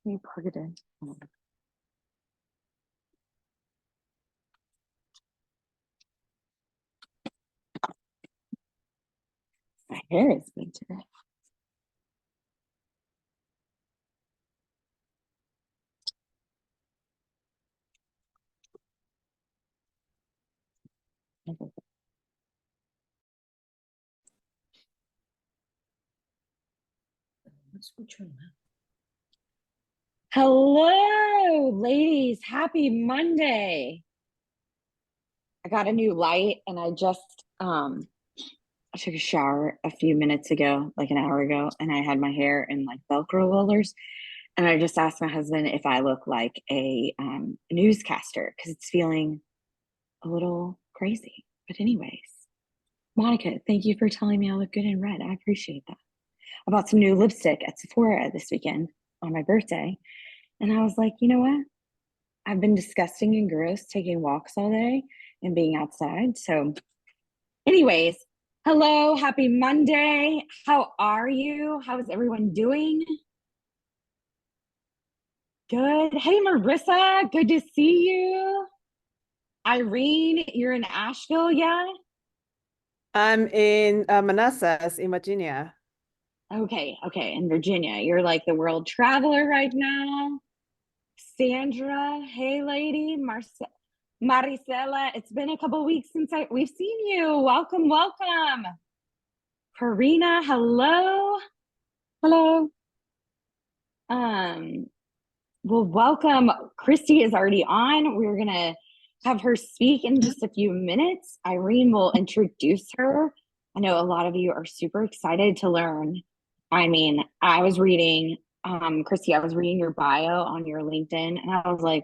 you plug it in? My hair is big today. Hello, ladies. Happy Monday. I got a new light and I just I took a shower a few minutes ago, like an hour ago, and I had my hair in like Velcro rollers. And I just asked my husband if I look like a newscaster because it's feeling a little crazy. But anyways, Monica, thank you for telling me I look good in red. I appreciate that. I bought some new lipstick at Sephora this weekend on my birthday. And I was like, you know what? I've been disgusting and gross taking walks all day and being outside. So anyways, hello, happy Monday. How are you? How is everyone doing? Good. Hey, Marissa, good to see you. Irene, you're in Asheville, yeah? I'm in Manassas in Virginia. Okay, in Virginia. You're like the world traveler right now. Sandra, hey lady, Maricela, it's been a couple weeks since we've seen you. Welcome. Karina, hello. Well, welcome. Kristi is already on. We're gonna have her speak in just a few minutes. Irene will introduce her. I know a lot of you are super excited to learn. I mean, I was reading, Kristi, I was reading your bio on your LinkedIn, and I was like,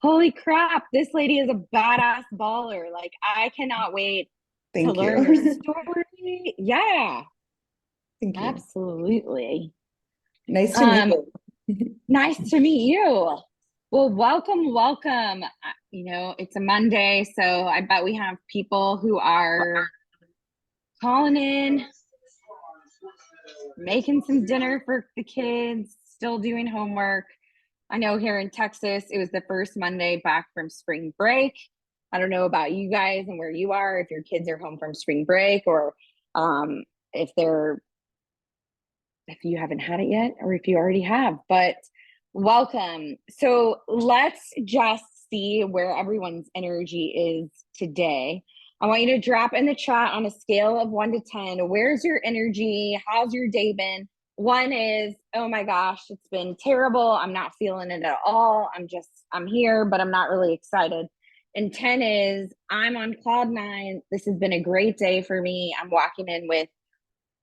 holy crap, this lady is a badass baller. Like, I cannot wait to learn your story. Yeah. Thank you. Absolutely. Nice to meet you. Nice to meet you. Well, welcome. You know, it's a Monday, so I bet we have people who are calling in, making some dinner for the kids, still doing homework. I know here in Texas, it was the first Monday back from spring break. I don't know about you guys and where you are, if your kids are home from spring break or if you haven't had it yet or if you already have, but welcome. So let's just see where everyone's energy is today. I want you to drop in the chat on a scale of 1 to 10. Where's your energy? How's your day been? 1 is, oh my gosh, it's been terrible. I'm not feeling it at all. I'm here, but I'm not really excited. And 10 is, I'm on cloud 9. This has been a great day for me. I'm walking in with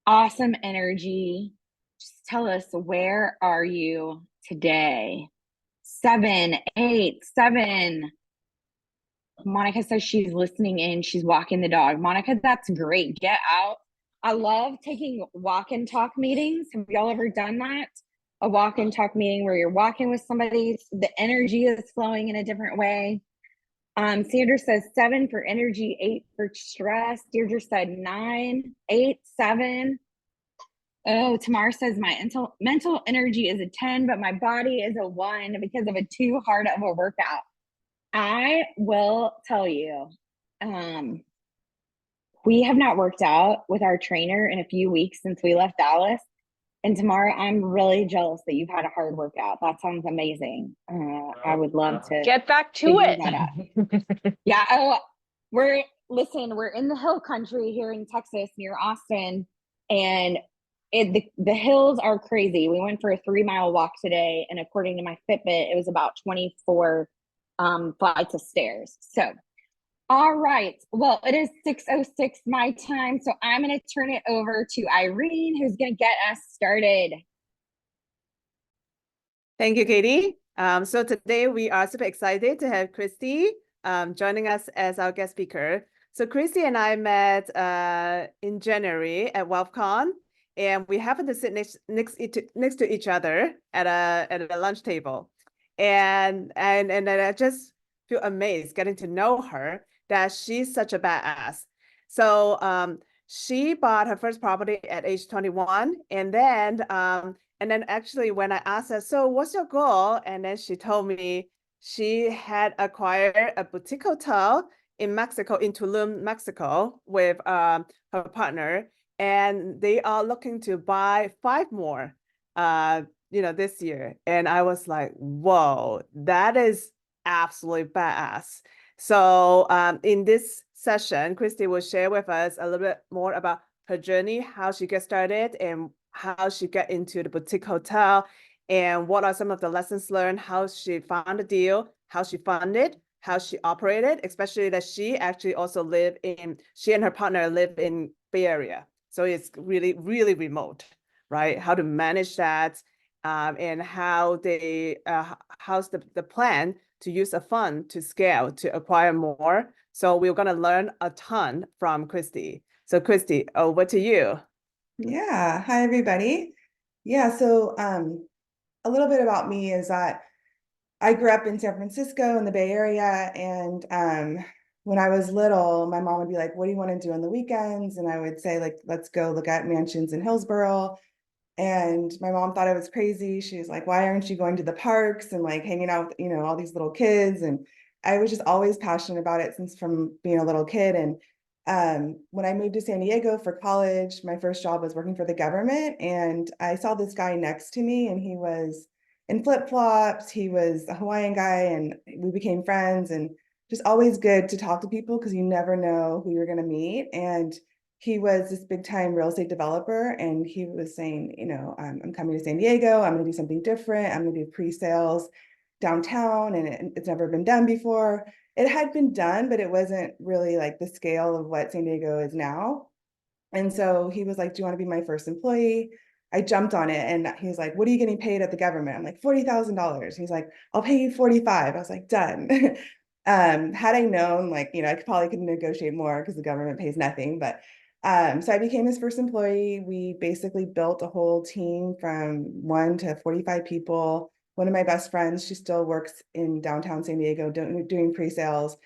awesome energy. Just tell us, where are you today? 7, 8, 7. Monica says she's listening in. She's walking the dog. Monica, that's great. Get out. I love taking walk and talk meetings. Have y'all ever done that? A walk and talk meeting where you're walking with somebody, the energy is flowing in a different way. Sandra says 7 for energy, 8 for stress. Deirdre said 9, 8, 7. Oh, Tamar says my mental energy is a 10, but my body is a 1 because of a too hard of a workout. I will tell you, we have not worked out with our trainer in a few weeks since we left Dallas. And Tamara, I'm really jealous that you've had a hard workout. That sounds amazing. I would love to get back to it. Yeah. Oh, we're in the hill country here in Texas near Austin, and the hills are crazy. We went for a 3-mile walk today, and according to my Fitbit, it was about 24 flights of stairs. So, all right. Well, it is 6:06 my time, so I'm going to turn it over to Irene, who's going to get us started. Thank you, Katie. So today we are super excited to have Kristi joining us as our guest speaker. So Kristi and I met in January at WealthCon, and we happened to sit next to each other at a lunch table, and I just feel amazed getting to know her, that she's such a badass. So she bought her first property at age 21. And then actually when I asked her, so what's your goal? And then she told me she had acquired a boutique hotel in Mexico, in Tulum, Mexico, with her partner. And they are looking to buy 5 more, this year. And I was like, whoa, that is absolutely badass. So in this session, Kristi will share with us a little bit more about her journey, how she got started, and how she got into the boutique hotel, and what are some of the lessons learned, how she found a deal, how she funded, how she operated, especially that she actually also she and her partner live in Bay Area. So it's really, really remote, right? How to manage that, and how's the plan to use a fund to scale, to acquire more. So we're going to learn a ton from Kristi. So Kristi, over to you. Yeah. Hi, everybody. Yeah. So a little bit about me is that I grew up in San Francisco in the Bay Area. And when I was little, my mom would be like, what do you want to do on the weekends? And I would say, like, let's go look at mansions in Hillsborough. And my mom thought I was crazy. She was like, why aren't you going to the parks and like hanging out with, all these little kids? And I was just always passionate about it since from being a little kid. And when I moved to San Diego for college, my first job was working for the government. And I saw this guy next to me, and he was in flip-flops. He was a Hawaiian guy, and we became friends, and just always good to talk to people because you never know who you're going to meet. And he was this big time real estate developer, and he was saying, I'm coming to San Diego. I'm going to do something different. I'm going to do pre-sales downtown, and it's never been done before. It had been done, but it wasn't really like the scale of what San Diego is now. And so he was like, do you want to be my first employee? I jumped on it, and he's like, what are you getting paid at the government? I'm like, $40,000. He's like, I'll pay you 45. I was like, done. Had I known, like, I probably could negotiate more because the government pays nothing. But so I became his first employee. We basically built a whole team from 1 to 45 people. One of my best friends, she still works in downtown San Diego doing pre-sales.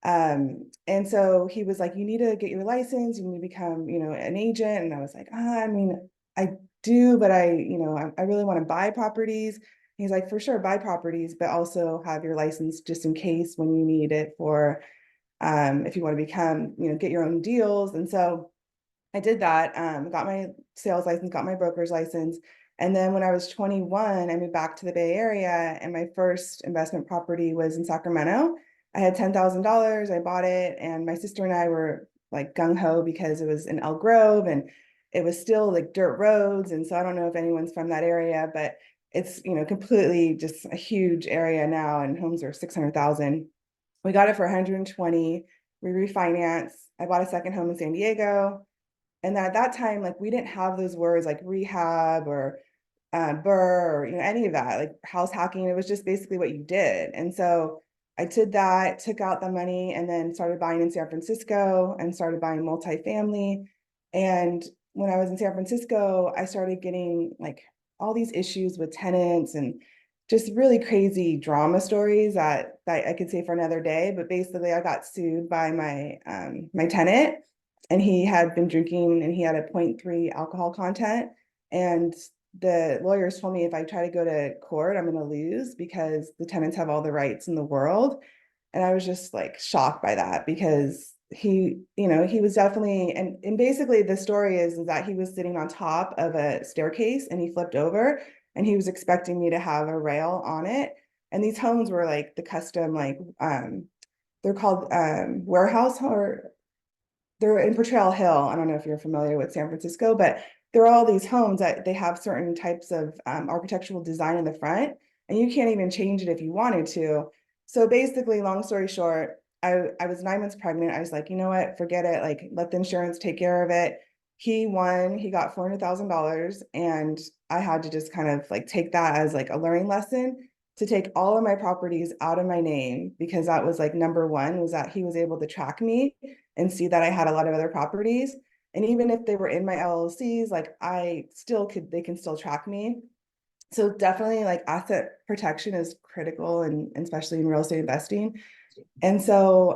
And so he was like, you need to get your license, you need to become, an agent. And I was like, I mean, I do, but I really want to buy properties. He's like, for sure, buy properties, but also have your license just in case when you need it for, if you want to become, get your own deals. And so I did that, got my sales license, got my broker's license. And then when I was 21, I moved back to the Bay Area, and my first investment property was in Sacramento. I had $10,000. I bought it, and my sister and I were like gung ho because it was in Elk Grove, and it was still like dirt roads. And so I don't know if anyone's from that area, but it's, completely just a huge area now, and homes are 600,000. We got it for 120. We refinanced. I bought a second home in San Diego. And at that time, like, we didn't have those words like rehab or BRRRR or any of that, like house hacking. It was just basically what you did. And so I did that, took out the money, and then started buying in San Francisco and started buying multifamily. And when I was in San Francisco, I started getting like all these issues with tenants and just really crazy drama stories that I could say for another day. But basically, I got sued by my tenant, and he had been drinking, and he had a 0.3 alcohol content. And the lawyers told me if I try to go to court, I'm going to lose because the tenants have all the rights in the world. And I was just like shocked by that because he was definitely, and basically the story is that he was sitting on top of a staircase and he flipped over, and he was expecting me to have a rail on it. And these homes were like the custom, like, they're called warehouse, or they're in Portrayal Hill. I don't know if you're familiar with San Francisco, but there are all these homes that they have certain types of architectural design in the front, and you can't even change it if you wanted to. So basically, long story short, I was 9 months pregnant. I was like, you know what, forget it. Like, let the insurance take care of it. He won. He got $400,000, and I had to just kind of like take that as like a learning lesson to take all of my properties out of my name, because that was like number one, was that he was able to track me and see that I had a lot of other properties. And even if they were in my LLCs, like they can still track me. So definitely like asset protection is critical, and especially in real estate investing. And so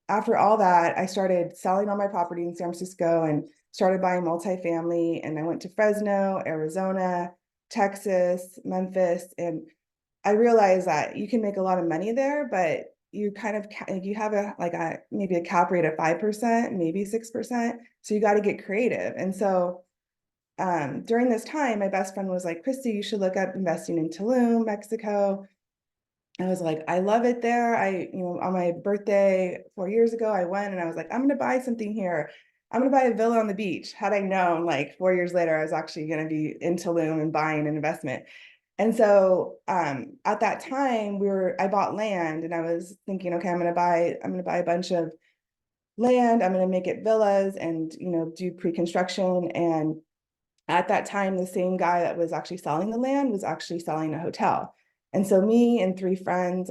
after all that, I started selling all my property in San Francisco and started buying multifamily. And I went to Fresno, Arizona, Texas, Memphis, and I realized that you can make a lot of money there, but you kind of you have a maybe a cap rate of 5%, maybe 6%. So you got to get creative. And so during this time, my best friend was like, Kristi, you should look up investing in Tulum, Mexico. I was like, I love it there. On my birthday 4 years ago, I went and I was like, I'm going to buy something here. I'm going to buy a villa on the beach. Had I known, like 4 years later, I was actually going to be in Tulum and buying an investment. And so at that time, I bought land and I was thinking, okay, I'm going to buy a bunch of land. I'm going to make it villas and, do pre-construction. And at that time, the same guy that was actually selling the land was actually selling a hotel. And so me and two friends,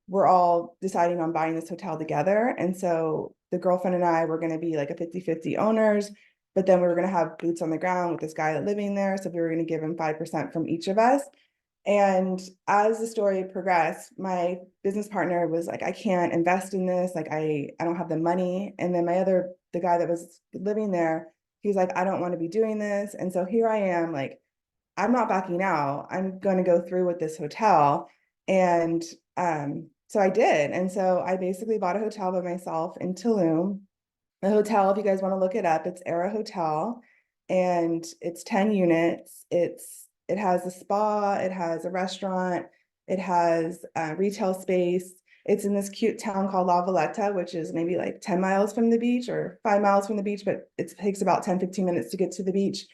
were all deciding on buying this hotel together. And so the girlfriend and I were going to be like a 50-50 owners, but then we were going to have boots on the ground with this guy living there. So we were going to give him 5% from each of us. And as the story progressed, my business partner was like, I can't invest in this. Like, I don't have the money. And then the guy that was living there, he's like, I don't want to be doing this. And so here I am, like, I'm not backing out. I'm going to go through with this hotel. And so I did. And so I basically bought a hotel by myself in Tulum. The hotel, if you guys want to look it up, it's Era Hotel, and it's 10 units. It has a spa, it has a restaurant, it has a retail space. It's in this cute town called La Valletta, which is maybe like 10 miles from the beach or 5 miles from the beach, but it takes about 10-15 minutes to get to the beach.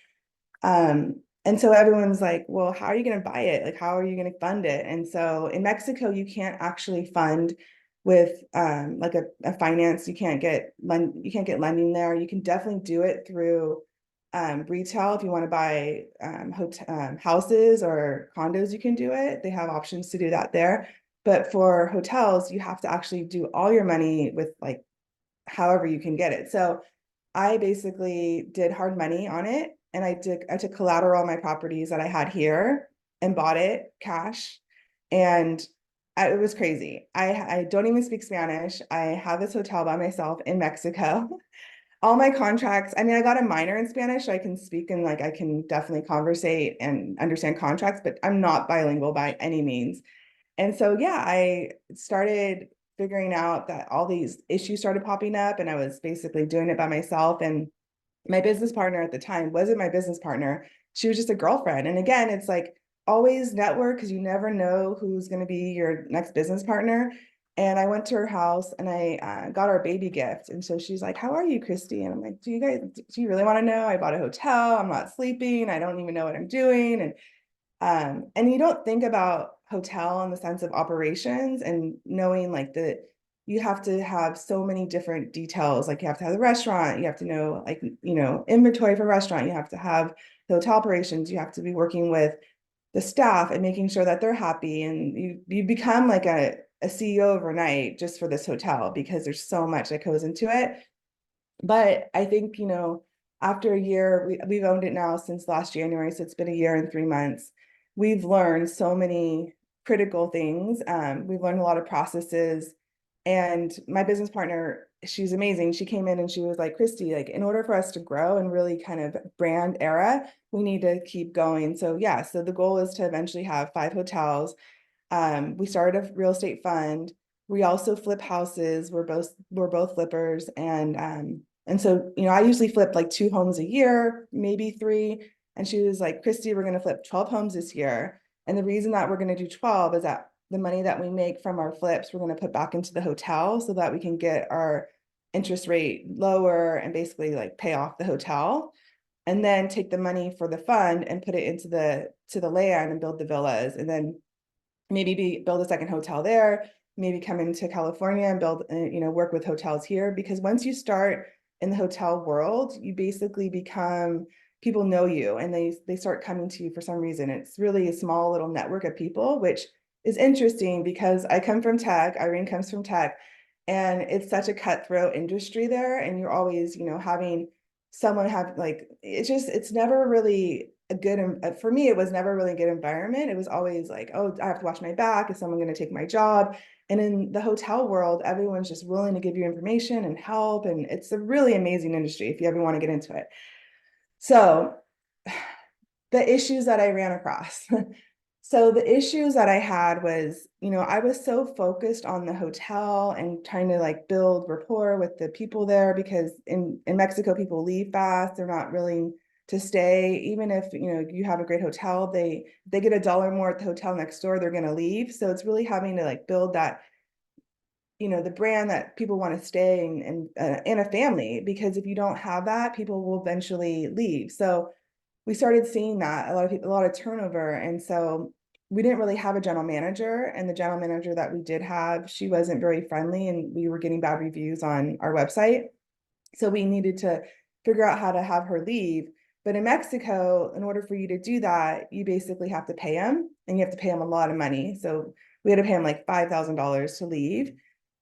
And so everyone's like, well, how are you going to buy it? Like, how are you going to fund it? And so in Mexico, you can't actually fund with like a finance. You can't get lending there. You can definitely do it through retail. If you want to buy houses or condos, you can do it. They have options to do that there. But for hotels, you have to actually do all your money with like however you can get it. So I basically did hard money on it, and I took collateral on my properties that I had here and bought it cash. And it was crazy. I don't even speak Spanish. I have this hotel by myself in Mexico. All my contracts, I mean, I got a minor in Spanish, so I can speak and like I can definitely conversate and understand contracts, but I'm not bilingual by any means. And so, yeah, I started figuring out that all these issues started popping up, and I was basically doing it by myself. And my business partner at the time wasn't my business partner. She was just a girlfriend. And again, it's like always network, because you never know who's going to be your next business partner. And I went to her house and I got her a baby gift. And so she's like, how are you, Kristi? And I'm like, do you really want to know? I bought a hotel. I'm not sleeping. I don't even know what I'm doing. And you don't think about hotel in the sense of operations and knowing like that you have to have so many different details. Like you have to have the restaurant, you have to know like, inventory for restaurant, you have to have the hotel operations, you have to be working with the staff and making sure that they're happy. And you become like a CEO overnight just for this hotel, because there's so much that goes into it. But I think, after a year, we've owned it now since last January. So it's been a year and 3 months. We've learned so many critical things. We've learned a lot of processes. And my business partner, she's amazing. She came in and she was like, Kristi, like in order for us to grow and really kind of brand Era, we need to keep going. So yeah, so the goal is to eventually have 5 hotels. We started a real estate fund. We also flip houses. We're both flippers. And so, I usually flip like 2 homes a year, maybe 3. And she was like, Kristi, we're going to flip 12 homes this year. And the reason that we're going to do 12 is that the money that we make from our flips, we're going to put back into the hotel so that we can get our interest rate lower and basically like pay off the hotel, and then take the money for the fund and put it into the land and build the villas, and then maybe build a second hotel there, maybe come into California and build, work with hotels here. Because once you start in the hotel world, you basically become, people know you and they start coming to you for some reason. It's really a small little network of people, which is interesting because I come from tech, Irene comes from tech, and it's such a cutthroat industry there. And you're always, having someone have like, it's never really a good, for me, it was never really a good environment. It was always like, oh, I have to watch my back. Is someone going to take my job? And in the hotel world, everyone's just willing to give you information and help. And it's a really amazing industry if you ever want to get into it. So the issues that I ran across. So the issues that I had was, I was so focused on the hotel and trying to like build rapport with the people there, because in Mexico, people leave fast. They're not willing to stay. Even if, you have a great hotel, they get $1 more at the hotel next door, they're going to leave. So it's really having to like build that, the brand that people want to stay in a family, because if you don't have that, people will eventually leave. So we started seeing that a lot of turnover. And so we didn't really have a general manager, and the general manager that we did have, she wasn't very friendly, and we were getting bad reviews on our website. So we needed to figure out how to have her leave. But in Mexico, in order for you to do that, you basically have to pay them, and you have to pay them a lot of money. So we had to pay them like $5,000 to leave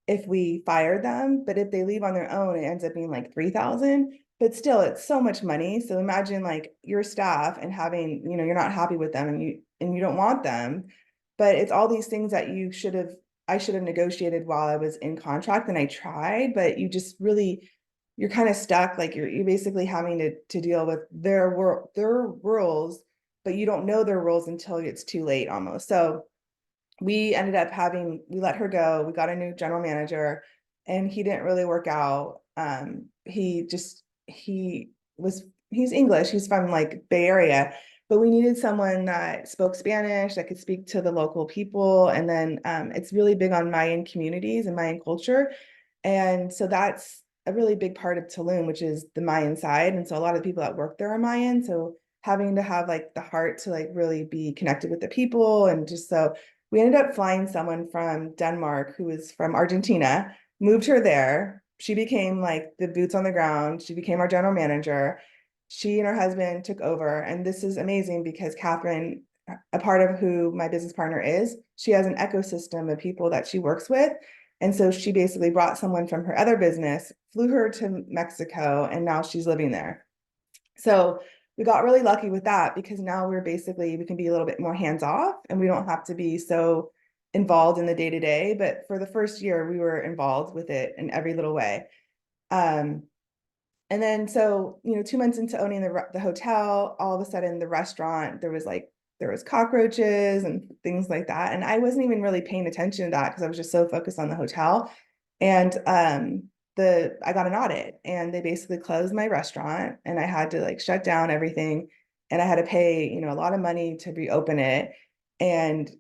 if we fired them. But if they leave on their own, it ends up being like 3,000. But still, it's so much money. So imagine like your staff and having, you're not happy with them, and you don't want them. But it's all these things that I should have negotiated while I was in contract, and I tried, but you just really, you're kind of stuck. Like you're basically having to deal with their rules, but you don't know their rules until it's too late almost. So we ended up we let her go. We got a new general manager, and he didn't really work out. He's English. He's from like Bay Area, but we needed someone that spoke Spanish, that could speak to the local people. And then it's really big on Mayan communities and Mayan culture. And so that's a really big part of Tulum, which is the Mayan side. And so a lot of the people that work there are Mayan. So having to have like the heart to like really be connected with the people. And just so we ended up flying someone from Denmark who was from Argentina, moved her there. She became like the boots on the ground. She became our general manager. She and her husband took over. And this is amazing because Katherine, a part of who my business partner is, she has an ecosystem of people that she works with. And so she basically brought someone from her other business, flew her to Mexico, and now she's living there. So we got really lucky with that, because now we can be a little bit more hands off, and we don't have to be so involved in the day to day. But for the first year, we were involved with it in every little way. And then, so, 2 months into owning the hotel, all of a sudden the restaurant, there was cockroaches and things like that. And I wasn't even really paying attention to that because I was just so focused on the hotel. And I got an audit, and they basically closed my restaurant, and I had to like shut down everything, and I had to pay, a lot of money to reopen it. And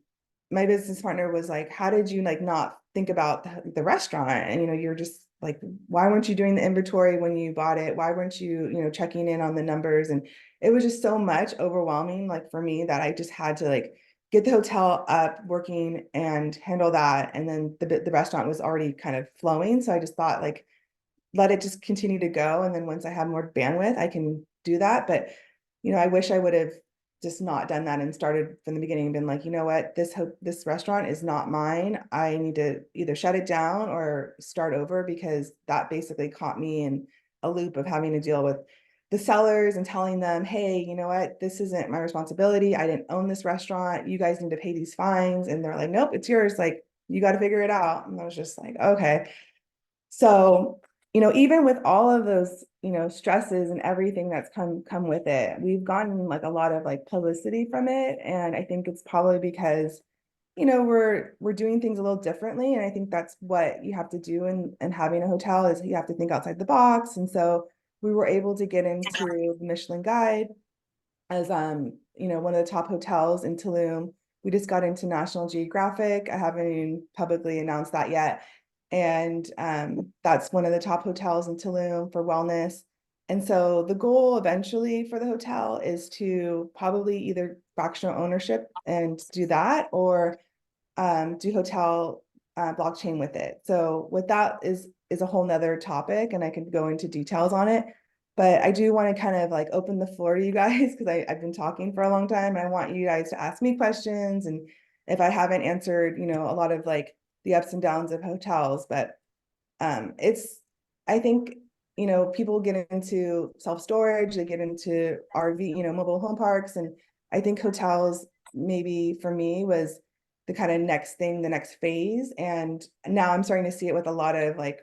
my business partner was like, how did you like not think about the restaurant? And, you're just like, why weren't you doing the inventory when you bought it? Why weren't you, checking in on the numbers? And it was just so much overwhelming, like for me, that I just had to like get the hotel up working and handle that. And then the restaurant was already kind of flowing. So I just thought like, let it just continue to go. And then once I have more bandwidth, I can do that. But, I wish I would have just not done that and started from the beginning and been like, you know what, this restaurant is not mine. I need to either shut it down or start over, because that basically caught me in a loop of having to deal with the sellers and telling them, hey, you know what, this isn't my responsibility. I didn't own this restaurant. You guys need to pay these fines. And they're like, nope, it's yours. Like, you got to figure it out. And I was just like, okay. So, even with all of those, stresses and everything that's come with it, we've gotten like a lot of like publicity from it. And I think it's probably because, we're doing things a little differently. And I think that's what you have to do in having a hotel, is you have to think outside the box. And so we were able to get into the Michelin Guide as one of the top hotels in Tulum. We just got into National Geographic. I haven't even publicly announced that yet. And that's one of the top hotels in Tulum for wellness. And so the goal eventually for the hotel is to probably either fractional ownership and do that, or do hotel blockchain with it. So with that is a whole nother topic, and I can go into details on it. But I do want to kind of like open the floor to you guys, because I've been talking for a long time, and I want you guys to ask me questions. And if I haven't answered, a lot of like the ups and downs of hotels, but I think people get into self-storage, they get into RV, mobile home parks. And I think hotels, maybe for me, was the kind of next thing, the next phase. And now I'm starting to see it with a lot of like,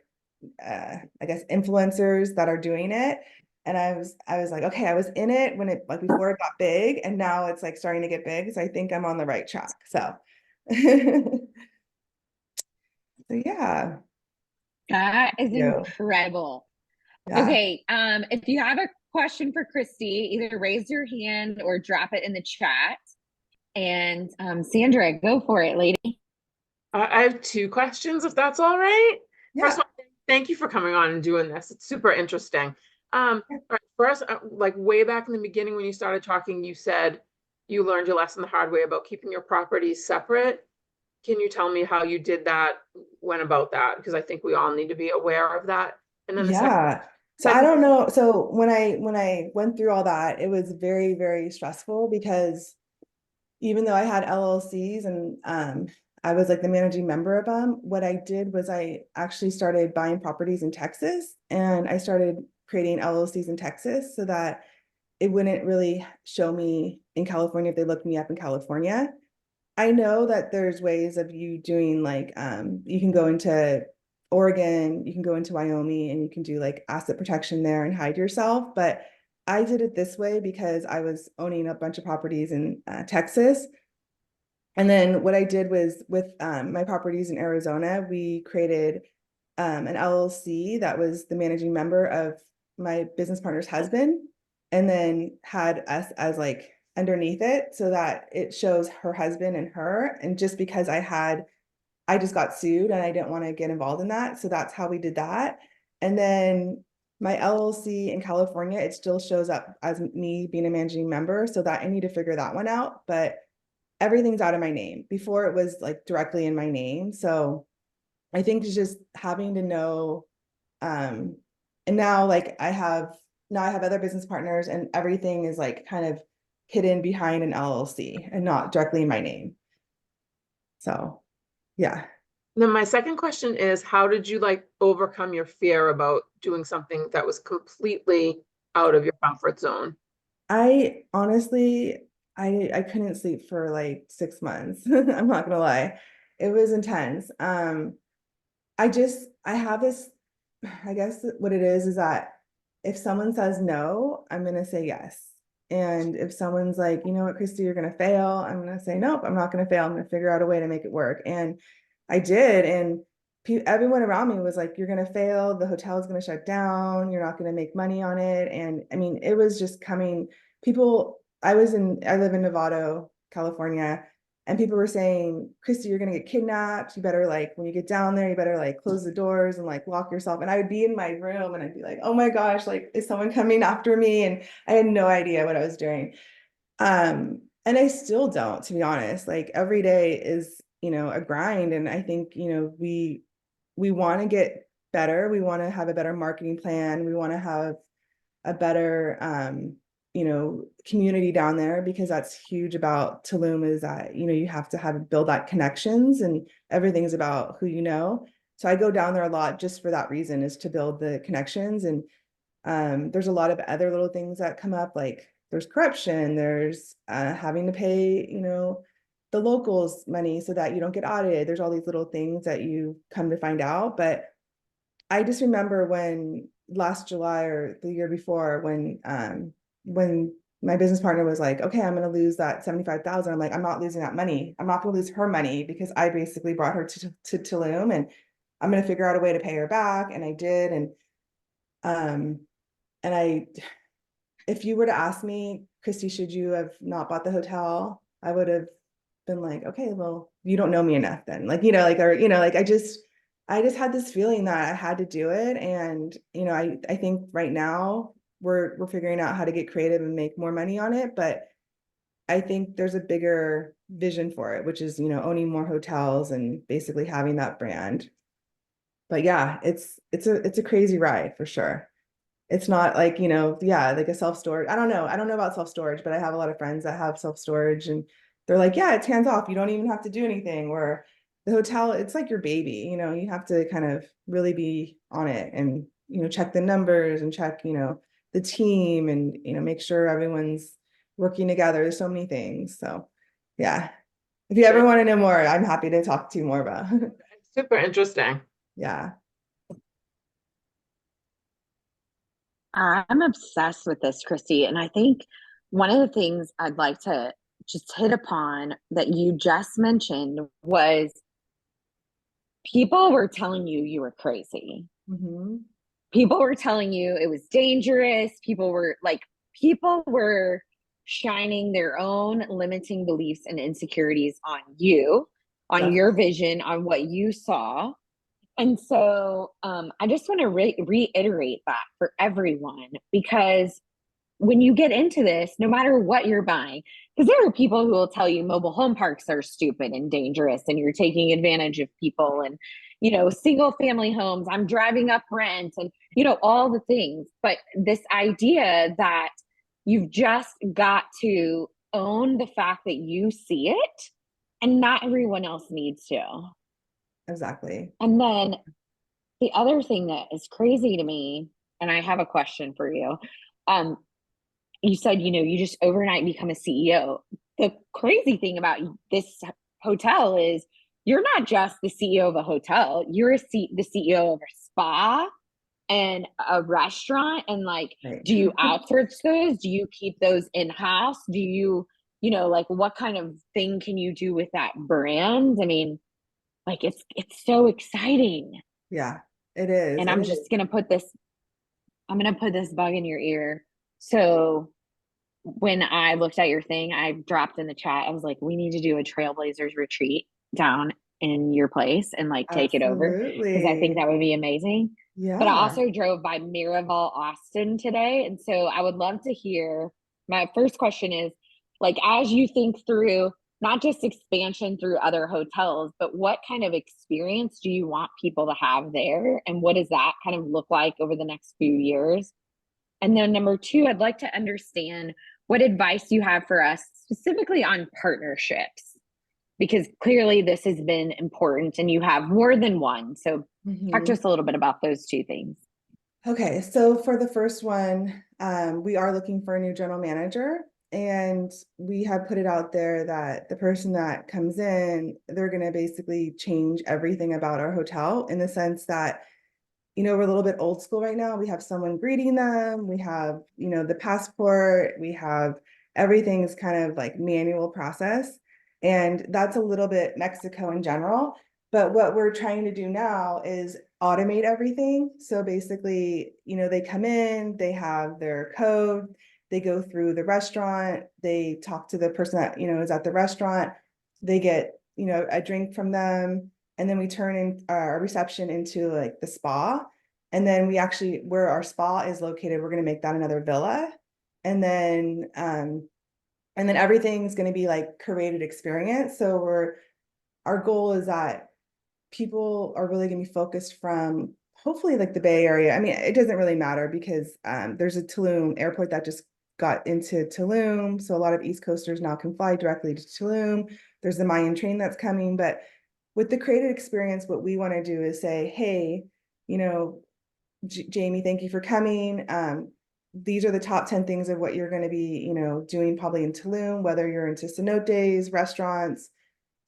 I guess, influencers that are doing it. And I was like, okay, I was in it when it, like, before it got big, and now it's like starting to get big. So I think I'm on the right track. So, so yeah. That is Yeah. incredible. Yeah. Okay, if you have a question for Kristi, either raise your hand or drop it in the chat. And Sandra, go for it, lady. I have two questions, if that's all right. First one, thank you for coming on and doing this. It's super interesting. All right, first, like way back in the beginning when you started talking, you said you learned your lesson the hard way about keeping your properties separate. Can you tell me how you did that, went about that? Because I think we all need to be aware of that. And then the Yeah. So I don't know. So when I went through all that, it was very, very stressful because even though I had LLCs and I was like the managing member of them, what I did was I actually started buying properties in Texas, and I started creating LLCs in Texas so that it wouldn't really show me in California if they looked me up in California. I know that there's ways of you doing like you can go into Oregon, you can go into Wyoming, and you can do like asset protection there and hide yourself. But I did it this way because I was owning a bunch of properties in Texas. And then what I did was with my properties in Arizona, we created an LLC that was the managing member of my business partner's husband, and then had us as like underneath it so that it shows her husband and her. And just because I just got sued and I didn't want to get involved in that. So that's how we did that. And then my LLC in California, it still shows up as me being a managing member. So that I need to figure that one out. But everything's out of my name. Before it was like directly in my name. So I think it's just having to know. And now like I have other business partners, and everything is like kind of hidden behind an LLC and not directly in my name. So yeah. Then my second question is, how did you like overcome your fear about doing something that was completely out of your comfort zone? I honestly, I couldn't sleep for like 6 months. I'm not gonna lie. It was intense. I have this, I guess what it is that if someone says no, I'm gonna say yes. And if someone's like, you know what, Kristi, you're gonna fail, I'm gonna say, nope, I'm not gonna fail. I'm gonna figure out a way to make it work. And I did. And everyone around me was like, you're gonna fail, the hotel is gonna shut down, you're not gonna make money on it. And I mean, it was just coming. I live in Novato, California, and people were saying, Kristi, you're gonna get kidnapped. You better like, when you get down there, you better like close the doors and like lock yourself. And I would be in my room and I'd be like, oh my gosh, like, is someone coming after me? And I had no idea what I was doing. And I still don't, to be honest. Like every day is, a grind. And I think, we want to get better. We want to have a better marketing plan. We want to have a better community down there, because that's huge about Tulum, is that you have to build that connections, and everything's about who you know. So I go down there a lot just for that reason, is to build the connections. And there's a lot of other little things that come up, like there's corruption, there's having to pay the locals money so that you don't get audited. There's all these little things that you come to find out. But I just remember when last July or the year before, when my business partner was like, okay, I'm going to lose that 75,000. I'm like, I'm not losing that money. I'm not going to lose her money, because I basically brought her to Tulum, and I'm going to figure out a way to pay her back. And I did. And if you were to ask me, Kristi, should you have not bought the hotel? I would have been like, okay, well, you don't know me enough then. Like, I just had this feeling that I had to do it. And, I think right now we're figuring out how to get creative and make more money on it. But I think there's a bigger vision for it, which is, owning more hotels and basically having that brand. But yeah, it's a crazy ride for sure. It's not like, like a self-storage. I don't know about self-storage, but I have a lot of friends that have self-storage, and they're like, yeah, it's hands off. You don't even have to do anything. Or the hotel, it's like your baby, you have to kind of really be on it. And check the numbers and check, the team and, make sure everyone's working together. There's so many things. So yeah, if you ever want to know more, I'm happy to talk to you more about. Super interesting. Yeah. I'm obsessed with this, Kristi. And I think one of the things I'd like to just hit upon that you just mentioned was people were telling you were crazy. Mm-hmm. People were telling you it was dangerous. People were shining their own limiting beliefs and insecurities on you, on your vision, on what you saw. And so I just want to reiterate that for everyone, because when you get into this, no matter what you're buying, because there are people who will tell you mobile home parks are stupid and dangerous and you're taking advantage of people, and, single family homes, I'm driving up rent, and, all the things. But this idea that you've just got to own the fact that you see it and not everyone else needs to. Exactly. And then the other thing that is crazy to me, and I have a question for you. You said, you just overnight become a CEO. The crazy thing about this hotel is you're not just the CEO of a hotel, you're the CEO of a spa and a restaurant. And like, Right. do you outsource those? Do you keep those in-house? Do you, like, what kind of thing can you do with that brand? I mean, like, it's so exciting. Yeah, it is. And I'm going to put this bug in your ear. So when I looked at your thing, I dropped in the chat, I was like, we need to do a Trailblazers retreat down in your place and like take it over, because I think that would be amazing. But I Yeah. also drove by Miraval, Austin today. And so I would love to hear, my first question is, like, as you think through not just expansion through other hotels, but what kind of experience do you want people to have there? And what does that kind of look like over the next few years? And then number two, I'd like to understand what advice you have for us specifically on partnerships, because clearly this has been important and you have more than one. So talk to us a little bit about those two things. Okay, so for the first one, we are looking for a new general manager, and we have put it out there that the person that comes in, they're going to basically change everything about our hotel, in the sense that, we're a little bit old school right now. We have someone greeting them. We have, the passport. We have everything's kind of like manual process. And that's a little bit Mexico in general. But what we're trying to do now is automate everything. So basically, they come in, they have their code, they go through the restaurant, they talk to the person that, is at the restaurant, they get, a drink from them, and then we turn in our reception into like the spa. And then we actually, where our spa is located, we're going to make that another villa. And then everything's going to be like curated experience. So our goal is that people are really going to be focused from hopefully like the Bay Area. I mean, it doesn't really matter, because there's a Tulum airport that just got into Tulum. So a lot of East Coasters now can fly directly to Tulum. There's the Mayan train that's coming. But with the created experience, what we want to do is say, hey, Jamie, thank you for coming. These are the top 10 things of what you're going to be, doing probably in Tulum, whether you're into cenotes, restaurants,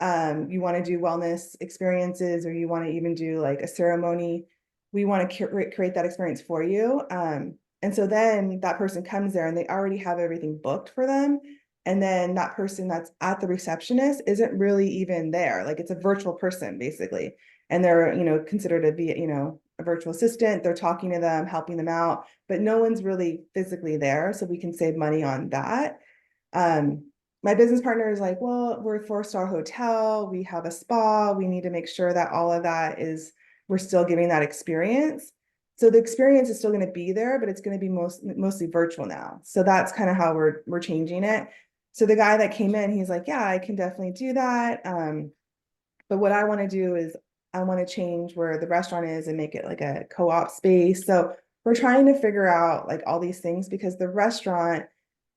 you want to do wellness experiences, or you want to even do like a ceremony. We want to create that experience for you. And so then that person comes there and they already have everything booked for them. And then that person that's at the receptionist isn't really even there. Like, it's a virtual person basically. And they're, considered to be, a virtual assistant. They're talking to them, helping them out, but no one's really physically there. So we can save money on that. My business partner is like, well, we're a 4-star hotel. We have a spa. We need to make sure that all of that we're still giving that experience. So the experience is still going to be there, but it's going to be mostly virtual now. So that's kind of how we're changing it. So the guy that came in, he's like, yeah, I can definitely do that. But what I want to do is I want to change where the restaurant is and make it like a co-op space. So we're trying to figure out like all these things, because the restaurant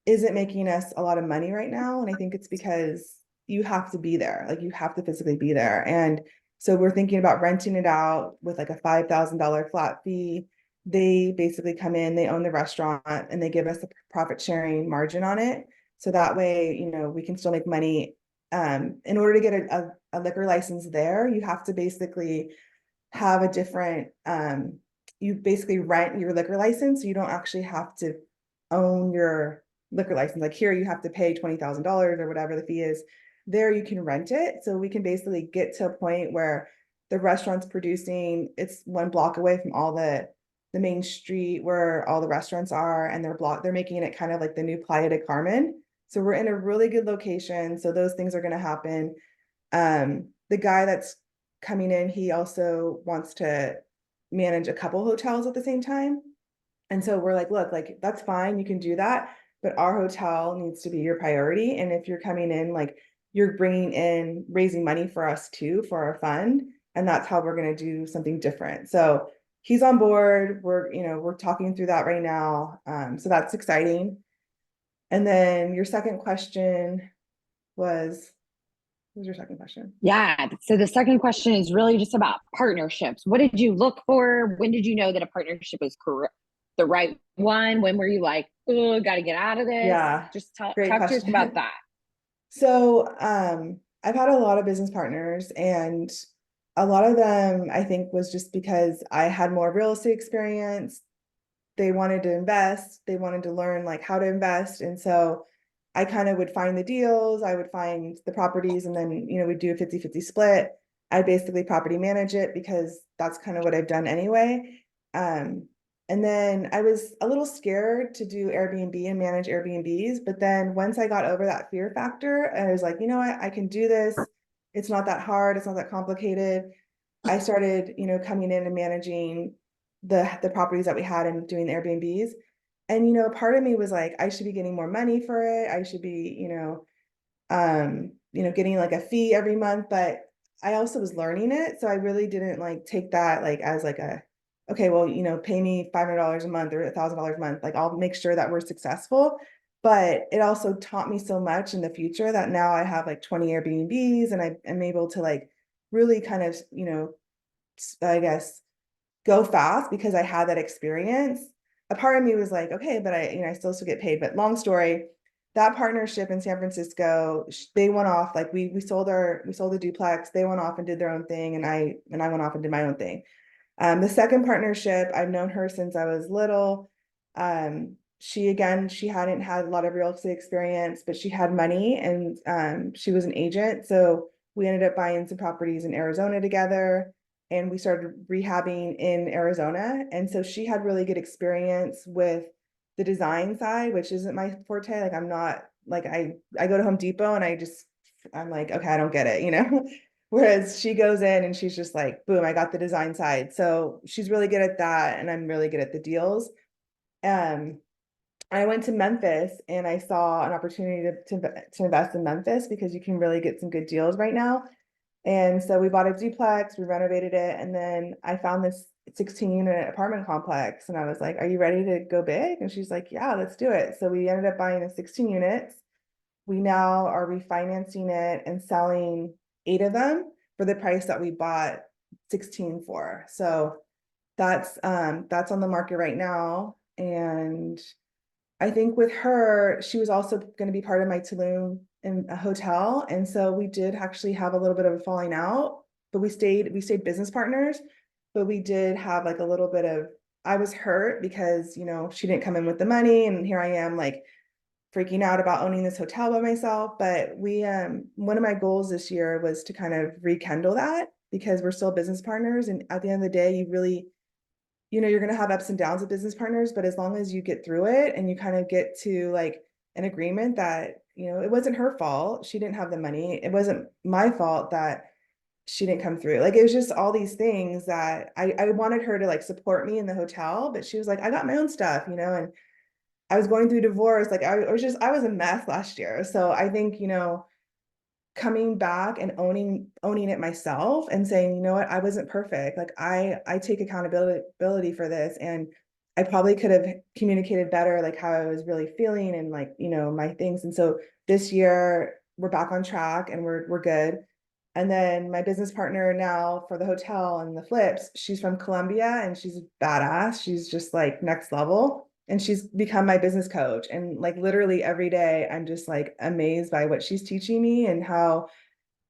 isn't making us a lot of money right now. And I think it's because you have to be there, like you have to physically be there. And so we're thinking about renting it out with like a $5,000 flat fee. they basically come in, they own the restaurant, and they give us a profit sharing margin on it. So that way, you know, we can still make money. In order to get a liquor license there, you have to basically have a different, you basically rent your liquor license. So you don't actually have to own your liquor license. Like here, you have to pay $20,000 or whatever the fee is. There, you can rent it. So we can basically get to a point where the restaurant's producing, it's 1 block away from all the main street where all the restaurants are, and they're making it kind of like the new Playa de Carmen. So we're in a really good location. So those things are going to happen. The guy that's coming in, he also wants to manage a couple hotels at the same time. And so we're like, look, like, that's fine, you can do that, but our hotel needs to be your priority. And if you're coming in, like, you're bringing in, raising money for us too, for our fund. And that's how we're going to do something different. So he's on board. We're talking through that right now. So that's exciting. And then your second question was, what was your second question? Yeah. So the second question is really just about partnerships. What did you look for? When did you know that a partnership was correct, the right one? When were you like, oh, got to get out of this? Yeah, Just great talk to us question. about that. So I've had a lot of business partners, and a lot of them I think was just because I had more real estate experience. They wanted to invest, they wanted to learn like how to invest. And so I kind of would find the deals, I would find the properties, and then, you know, we'd do a 50-50 split. I basically property manage it because that's kind of what I've done anyway. And then I was a little scared to do Airbnb and manage Airbnbs. But then once I got over that fear factor, I was like, you know what, I can do this. It's not that hard, it's not that complicated. I started, you know, coming in and managing the properties that we had and doing the Airbnbs. And, you know, part of me was like, I should be getting more money for it. I should be, getting like a fee every month. But I also was learning it. So I really didn't like take that like as like okay, well, you know, pay me $500 a month or $1,000 a month. Like I'll make sure that we're successful. But it also taught me so much in the future that now I have like 20 Airbnbs, and I am able to like really kind of, I guess, go fast because I had that experience. A part of me was like, okay, but I still get paid. But long story, that partnership in San Francisco, they went off, like we sold the duplex, they went off and did their own thing, and I went off and did my own thing. The second partnership, I've known her since I was little. She hadn't had a lot of real estate experience, but she had money, and she was an agent. So we ended up buying some properties in Arizona together, and we started rehabbing in Arizona. And so she had really good experience with the design side, which isn't my forte. Like I'm not like I go to Home Depot and I'm like, okay, I don't get it, you know? Whereas she goes in and she's just like, boom, I got the design side. So she's really good at that, and I'm really good at the deals. I went to Memphis and I saw an opportunity to invest in Memphis because you can really get some good deals right now. And so we bought a duplex, we renovated it, and then I found this 16-unit apartment complex, and I was like, are you ready to go big? And she's like, yeah, let's do it. So we ended up buying the 16 units. We now are refinancing it and selling 8 of them for the price that we bought 16 for. So that's on the market right now. And I think with her, she was also going to be part of my Tulum in a hotel. And so we did actually have a little bit of a falling out, but we stayed business partners. But we did have like a little bit of, I was hurt because, you know, she didn't come in with the money, and here I am like freaking out about owning this hotel by myself. But one of my goals this year was to kind of rekindle that, because we're still business partners. And at the end of the day, you really, you know, you're going to have ups and downs with business partners, but as long as you get through it and you kind of get to like an agreement that, you know, it wasn't her fault, she didn't have the money, it wasn't my fault that she didn't come through. Like it was just all these things that I wanted her to like support me in the hotel, but she was like, I got my own stuff, you know, and I was going through divorce. Like I was a mess last year. So I think, you know, coming back and owning it myself and saying, you know what, I wasn't perfect. Like I take accountability for this, and I probably could have communicated better, like how I was really feeling and like, you know, my things. And so this year we're back on track and we're good. And then my business partner now for the hotel and the flips, she's from Colombia and she's a badass. She's just like next level. And she's become my business coach. And like literally every day, I'm just like amazed by what she's teaching me and how,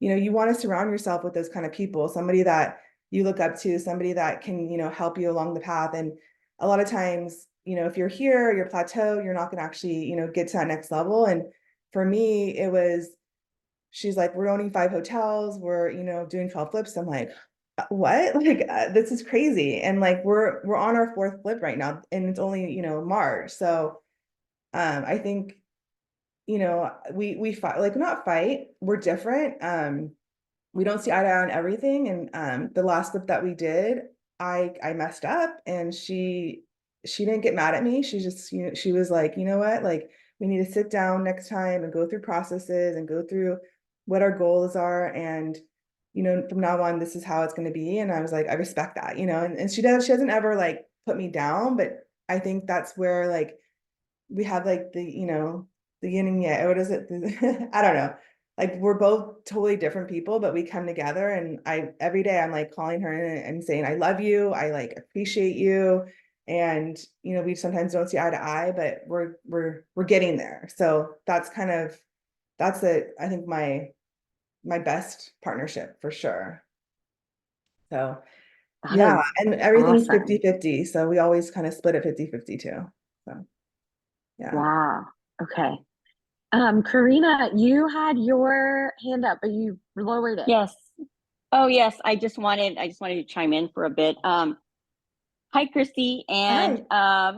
you want to surround yourself with those kind of people, somebody that you look up to, somebody that can, help you along the path. And a lot of times, if you're here, your plateau, you're not going to actually, get to that next level. And for me, it was, she's like, we're owning 5 hotels, we're, doing 12 flips. I'm like, what? Like, this is crazy. And like, we're on our 4th flip right now and it's only, March. So, I think, we fight, like not fight, we're different. We don't see eye to eye on everything. And the last flip that we did, I messed up and she didn't get mad at me. She just, she was like, you know what, like we need to sit down next time and go through processes and go through what our goals are. And, from now on, this is how it's going to be. And I was like, I respect that, and she doesn't ever like put me down, but I think that's where like we have like the, the yin and yang, what is it? I don't know. Like we're both totally different people, but we come together and every day I'm like calling her and saying, I love you. I like appreciate you. And, we sometimes don't see eye to eye, but we're getting there. So that's I think my best partnership for sure. So yeah, and everything's awesome. 50-50. So we always kind of split it 50-50 too. So yeah. Wow. Okay. Karina, you had your hand up, but you lowered it. Yes. Oh, yes. I just wanted to chime in for a bit. Hi, Kristi, and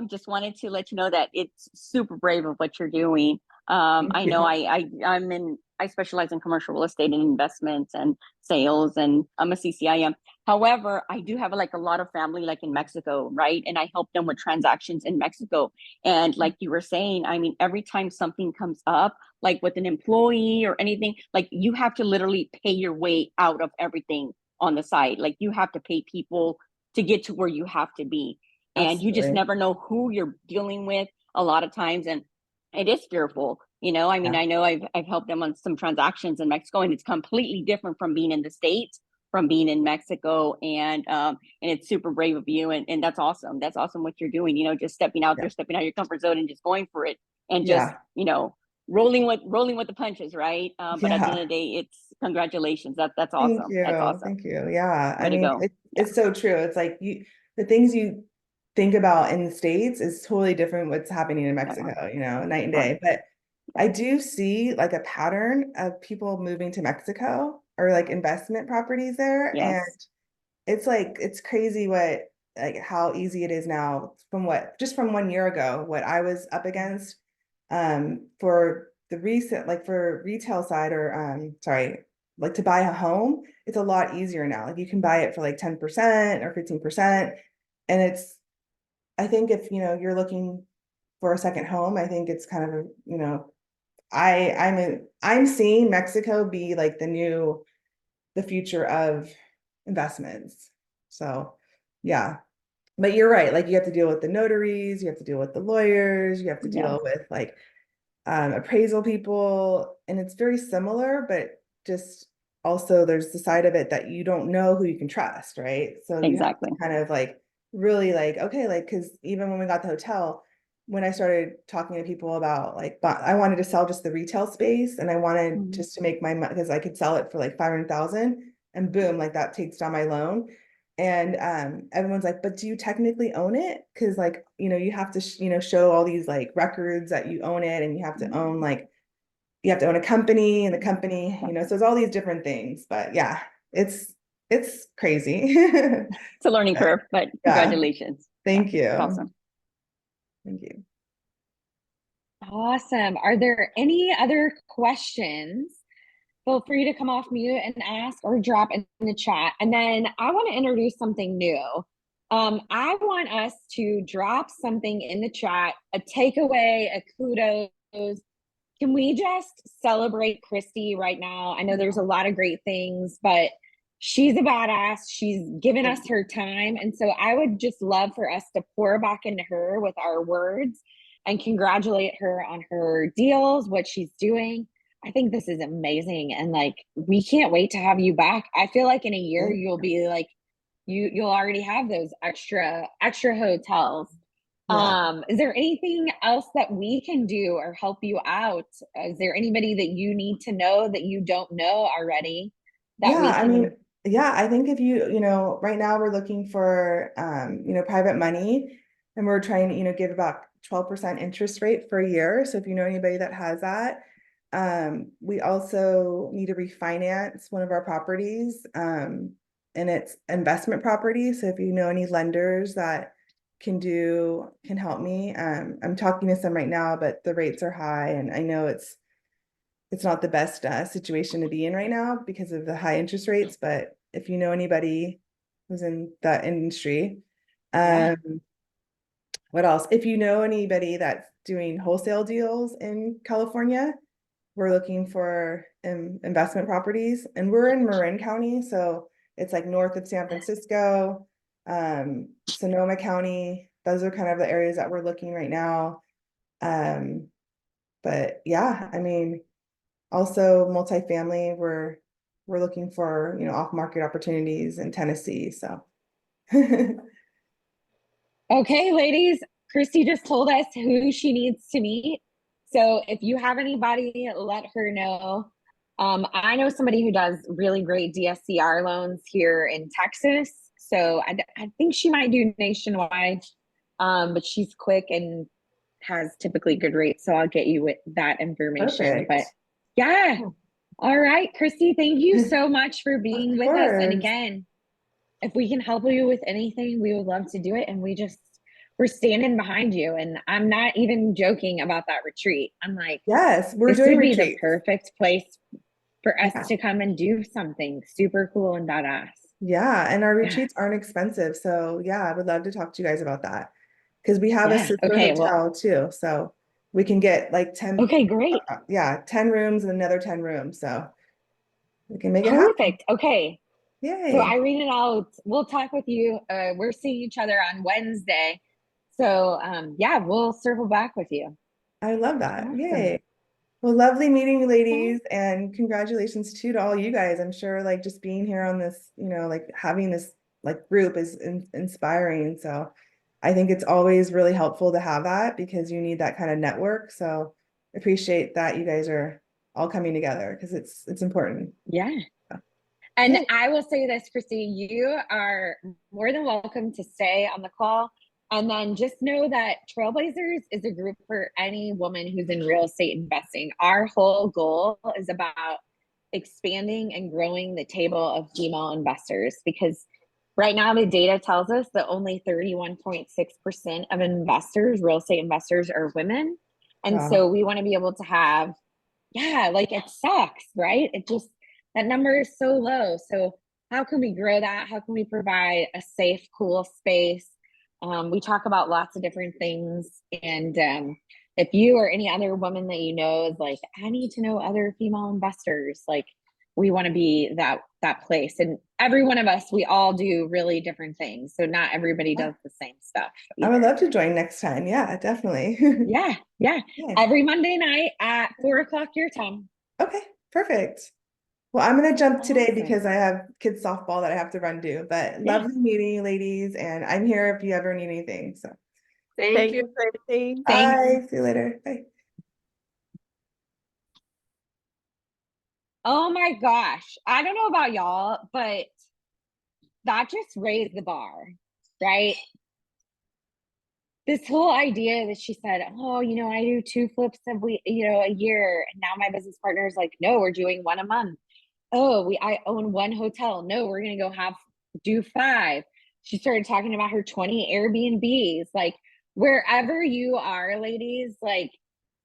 just wanted to let you know that it's super brave of what you're doing. I know I specialize in commercial real estate and investments and sales, and I'm a CCIM. However, I do have like a lot of family like in Mexico, right? And I help them with transactions in Mexico. And like you were saying, I mean, every time something comes up, like with an employee or anything, like you have to literally pay your way out of everything on the side. Like you have to pay people to get to where you have to be. And you just never know who you're dealing with a lot of times. And it is fearful, I mean, I know I've helped them on some transactions in Mexico, and it's completely different from being in the States, from being in Mexico. And it's super brave of you. And that's awesome. That's awesome what you're doing, just stepping out there, stepping out of your comfort zone and just going for it. And just, rolling with the punches, right? But at the end of the day, it's congratulations. That's awesome. Thank you. That's awesome. Thank you. Yeah. Way to go. It's so true. It's like the things you think about in the States is totally different what's happening in Mexico, night and day. But I do see like a pattern of people moving to Mexico or like investment properties there. Yes. And it's like, it's crazy how easy it is now from 1 year ago, what I was up against for the recent, like for retail side or like to buy a home, it's a lot easier now. Like you can buy it for like 10% or 15%. And I think if, you're looking for a second home, I think it's kind of, I'm seeing Mexico be like the future of investments. So yeah, but you're right. Like you have to deal with the notaries, you have to deal with the lawyers, you have to deal with like appraisal people, and it's very similar, but just also there's the side of it that you don't know who you can trust, right? So you have to kind of like really like, okay, like, because even when we got the hotel, when I started talking to people about like, I wanted to sell just the retail space and I wanted just to make my money because I could sell it for like 500,000 and boom, like that takes down my loan. And everyone's like, but do you technically own it? Because like, you have to, show all these like records that you own it, and you have to own like, you have to own a company, and the company, so there's all these different things. But yeah, it's crazy. It's a learning curve, but congratulations. Thank you. It's awesome. Thank you. Awesome. Are there any other questions? Feel free to come off mute and ask or drop in the chat. And then I want to introduce something new. I want us to drop something in the chat, a takeaway, a kudos. Can we just celebrate Kristi right now? I know there's a lot of great things, but she's a badass. She's given us her time. And so I would just love for us to pour back into her with our words and congratulate her on her deals, what she's doing. I think this is amazing. And like, we can't wait to have you back. I feel like in a year, you'll be like, you'll already have those extra hotels. Yeah. Is there anything else that we can do or help you out? Is there anybody that you need to know that you don't know already that Yeah, we I can? mean, yeah, I think if you know, right now we're looking for, private money, and we're trying to, give about 12% interest rate for a year. So if you know anybody that has that, we also need to refinance one of our properties, and it's investment property. So if you know any lenders that can help me, I'm talking to some right now, but the rates are high, and I know it's not the best situation to be in right now because of the high interest rates. But if you know anybody who's in that industry, Yeah. what else? If you know anybody that's doing wholesale deals in California, we're looking for investment properties, and we're in Marin County, so it's like north of San Francisco, Sonoma County. Those are kind of the areas that we're looking right now. But yeah, I mean, also multifamily, we're looking for, off-market opportunities in Tennessee. So Okay, ladies, Kristi just told us who she needs to meet. So if you have anybody, let her know. I know somebody who does really great DSCR loans here in Texas. So I think she might do nationwide, but she's quick and has typically good rates. So I'll get you with that information. But perfect. yeah. All right, Kristi, thank you so much for Of being with us. And course. again, if we can help you with anything, we would love to do it. And we're standing behind you. And I'm not even joking about that retreat. I'm like, Yes, we're this doing would be the retreats. perfect place for us Yeah. to come and do something super cool and badass. Yeah, and our Yeah. retreats aren't expensive. So yeah, I would love to talk to you guys about that. Because we have a Yeah. sister Okay. Well, hotel too. So we can get like 10, okay, great. 10 rooms and another 10 rooms. So we can make it happen. Perfect. Okay. So Yay. Irene and we'll talk with you. We're seeing each other on Wednesday. So yeah, we'll circle back with you. I love that. Awesome. Yay. Well, lovely meeting you, Okay. ladies, and congratulations too to all you guys. I'm sure like just being here on this, like having this like group is inspiring. So I think it's always really helpful to have that because you need that kind of network. So appreciate that you guys are all coming together because it's important. Yeah. So, And yay. I will say this, Kristi, you are more than welcome to stay on the call. And then just know that Trailblazers is a group for any woman who's in real estate investing. Our whole goal is about expanding and growing the table of female investors because right now the data tells us that only 31.6% of investors, real estate investors, are women. And Wow. so we want to be able to have, yeah, like it sucks, right? It just, that number is so low. So how can we grow that? How can we provide a safe, cool space? We talk about lots of different things. And if you or any other woman that you know is like, I need to know other female investors, like we want to be that place. And every one of us, we all do really different things. So not everybody does the same stuff I would either. love to join next time. Yeah, definitely. Yeah, yeah. Yeah. Every Monday night at 4 o'clock your time. Okay, perfect. Well, I'm going to jump today Awesome. because I have kids softball that I have to run to, but Yeah. lovely meeting you ladies. And I'm here if you ever need anything. So Thank you. you, Kristi. bye. See you later. Bye. Oh my gosh. I don't know about y'all, but that just raised the bar, right? This whole idea that she said, oh, I do 2 flips a year. And now my business partner is like, no, we're doing 1 a month. Oh, I own 1 hotel. No, we're going to go do 5. She started talking about her 20 Airbnbs. Like wherever you are, ladies, like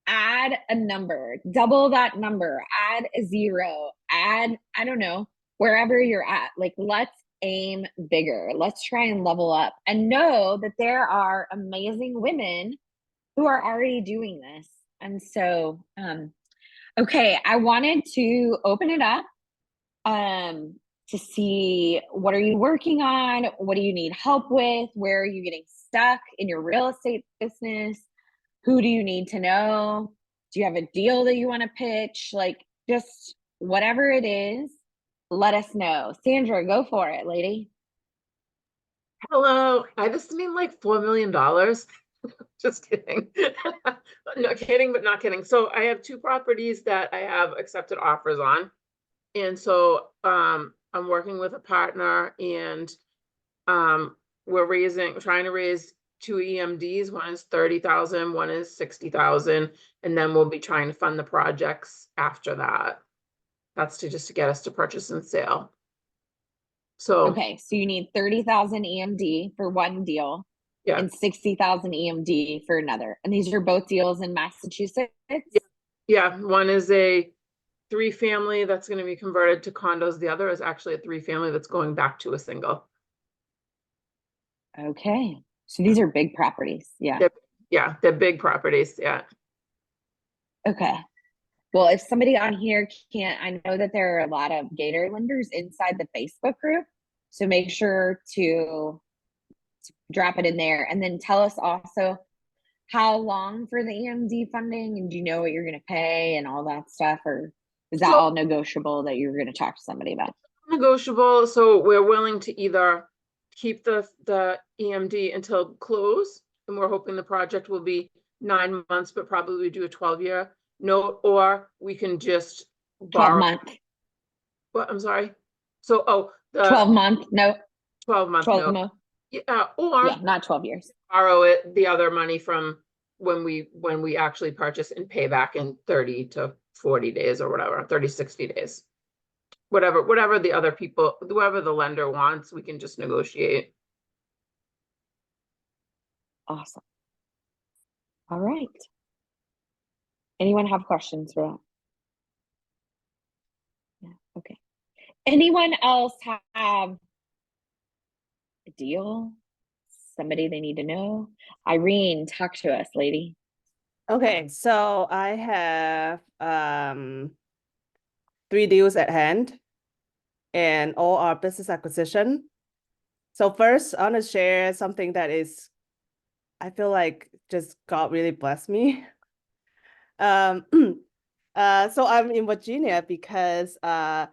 add a number, double that number, add a 0, add, I don't know, wherever you're at. Like let's aim bigger. Let's try and level up and know that there are amazing women who are already doing this. And so, okay, I wanted to open it up to see what are you working on? What do you need help with? Where are you getting stuck in your real estate business? Who do you need to know? Do you have a deal that you want to pitch? Like just whatever it is, let us know. Sandra, go for it, lady. Hello, I just need like $4 million. Just kidding. No kidding, but not kidding. So I have two properties that I have accepted offers on. And so I'm working with a partner, and we're trying to raise two EMDs. One is 30,000, one is 60,000, and then we'll be trying to fund the projects after that. That's just to get us to purchase and sale. So Okay, so you need 30,000 EMD for one deal yeah, and 60,000 EMD for another. And these are both deals in Massachusetts? yeah. One is a 3-family that's going to be converted to condos. The other is actually a 3-family that's going back to a single. Okay. So these are big properties. Yeah. They're big properties. Yeah. Okay. Well, if somebody on here can't, I know that there are a lot of Gator lenders inside the Facebook group. So make sure to drop it in there. And then tell us also how long for the EMD funding, and do you know what you're going to pay and all that stuff? Or is that all negotiable that you're going to talk to somebody about? Negotiable. So we're willing to either keep the EMD until close, and we're hoping the project will be 9 months, but probably do a 12-year note, or we can just 12 borrow. month. What? I'm sorry. So, the 12 month note. 12-month 12 note. month. Or Yeah, not 12 years. borrow the other money from when we actually purchase and pay back in 30 to 40 days or whatever, 30, 60 days. Whatever the other people, whoever the lender wants, we can just negotiate. Awesome. All right. Anyone have questions for that? Yeah, okay. Anyone else have a deal? Somebody they need to know? Irene, talk to us, lady. Okay, so I have 3 deals at hand, and all are business acquisition. So first, I want to share something that is, I feel like just God really blessed me. So I'm in Virginia because the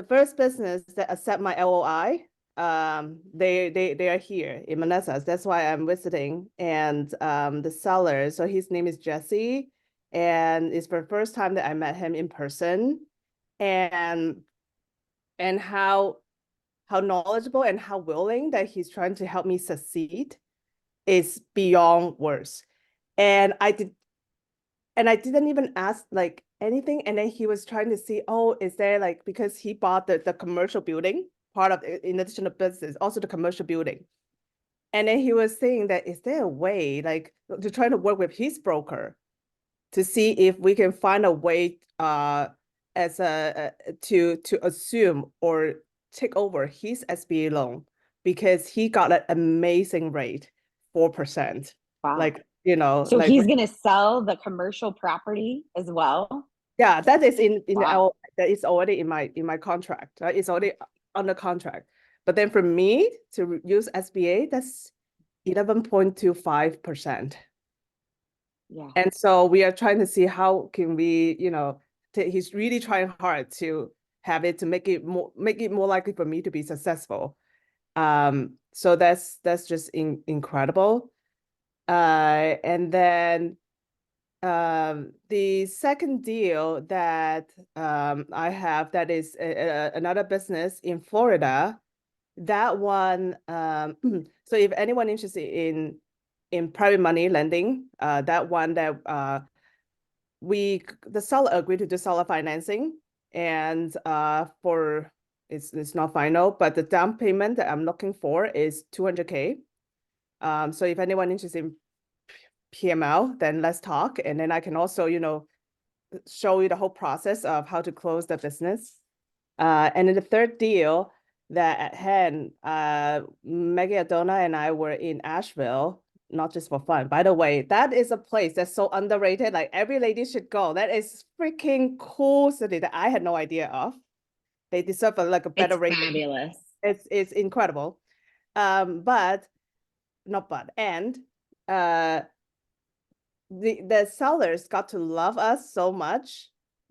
first business that accept my LOI, they are here in Manassas. That's why I'm visiting. And the seller, so his name is Jesse, and it's the first time that I met him in person. And how knowledgeable and how willing that he's trying to help me succeed is beyond words. And I didn't even ask like anything. And then he was trying to see, oh, is there like, because he bought the commercial building, part of it, in addition to business, also the commercial building. And then he was saying that, is there a way like to try to work with his broker to see if we can find a way as to assume or take over his SBA loan, because he got an amazing rate, 4%. Wow. Like, so like, he's going to sell the commercial property as well? yeah, that is in Wow. that is already in my contract. Right? It's already under contract. But then for me to use SBA, that's 11.25%. Yeah. And so we are trying to see how can we, he's really trying hard to have it to make it more likely for me to be successful. So that's just incredible. And then the second deal that I have, that is another business in Florida. That one, so if anyone interested in private money lending, that one that the seller agreed to do seller financing, and for it's not final, but the down payment that I'm looking for is $200K. So if anyone interested in PML, then let's talk, and then I can also show you the whole process of how to close the business. And then the third deal that at hand, Maggie Adona and I were in Asheville, not just for fun. By the way, that is a place that's so underrated. Like every lady should go. That is freaking cool city that I had no idea of. They deserve a better It's rating. fabulous. It's incredible. The sellers got to love us so much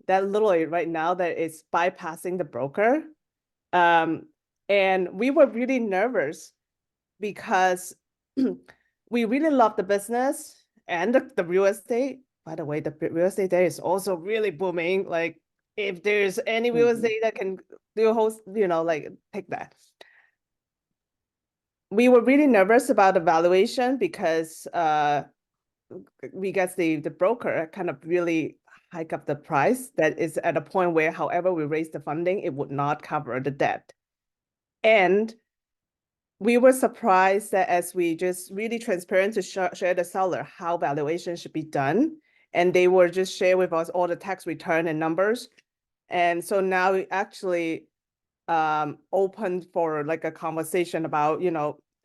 that literally right now that is bypassing the broker. And we were really nervous because we really love the business and the real estate. By the way, the real estate there is also really booming. Like if there's any real estate that can do a host, like take that. We were really nervous about the valuation because we guess the broker kind of really hike up the price that is at a point where however we raise the funding, it would not cover the debt. And we were surprised that as we just really transparent to share the seller how valuation should be done, and they were just share with us all the tax return and numbers. And so now we actually open for like a conversation about,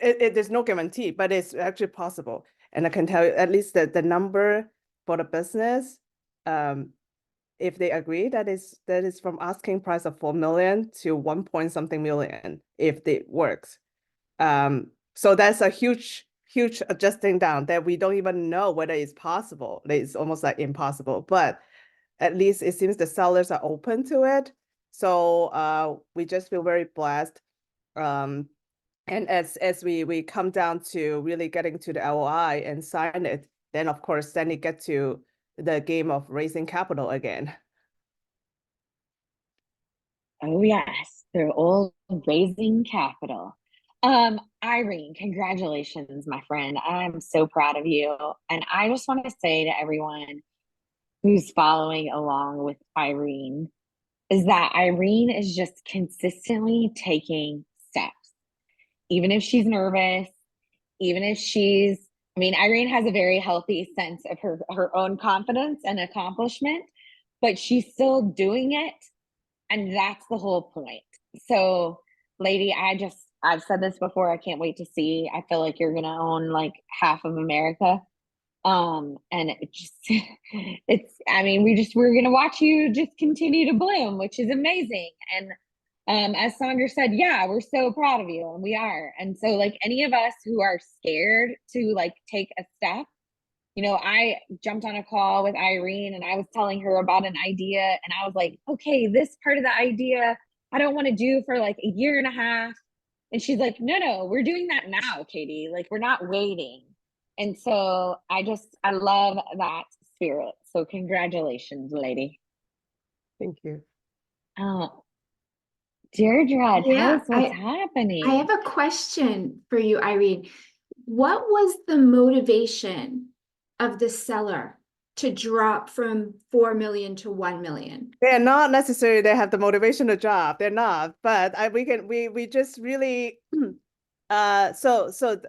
there's no guarantee, but it's actually possible. And I can tell you at least that the number for the business, if they agree, that is from asking price of 4 million to 1 point something million if it works. So that's a huge adjusting down that we don't even know whether it's possible. It's almost like impossible, but at least it seems the sellers are open to it. So we just feel very blessed. And as we come down to really getting to the LOI and sign it, then of course, then it gets to the game of raising capital again. Oh yes, they're all raising capital. Irene, congratulations, my friend. I'm so proud of you. And I just want to say to everyone who's following along with Irene is that Irene is just consistently taking steps. Even if she's nervous, even if Irene has a very healthy sense of her own confidence and accomplishment, but she's still doing it. And that's the whole point. So, lady, I've said this before. I can't wait to see. I feel like you're going to own like half of America. And we're going to watch you just continue to bloom, which is amazing. And as Sandra said, yeah, we're so proud of you, and we are. And so like any of us who are scared to like take a step, I jumped on a call with Irene and I was telling her about an idea, and I was like, okay, this part of the idea I don't want to do for like a year and a half. And she's like, no, we're doing that now, Katie. Like, we're not waiting. And so I love that spirit. So congratulations, lady. Thank you. Oh, Deirdre, tell us what's happening. I have a question for you, Irene. What was the motivation of the seller to drop from 4 million to 1 million? They're not necessarily they have the motivation to drop. They're not, but we just really so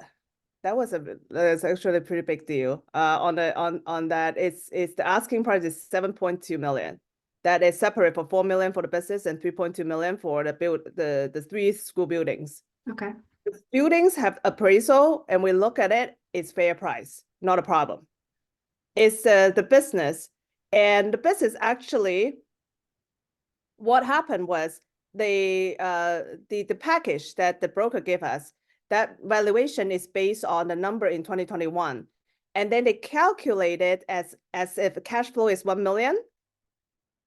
that was that's actually a pretty big deal. On that, it's the asking price is 7.2 million. That is separate for 4 million for the business and 3.2 million for the 3 school buildings. Okay. The buildings have appraisal, and we look at it, it's fair price, not a problem. It's the business, and the business actually, what happened was the package that the broker gave us, that valuation is based on the number in 2021, and then they calculate it as if cash flow is 1 million.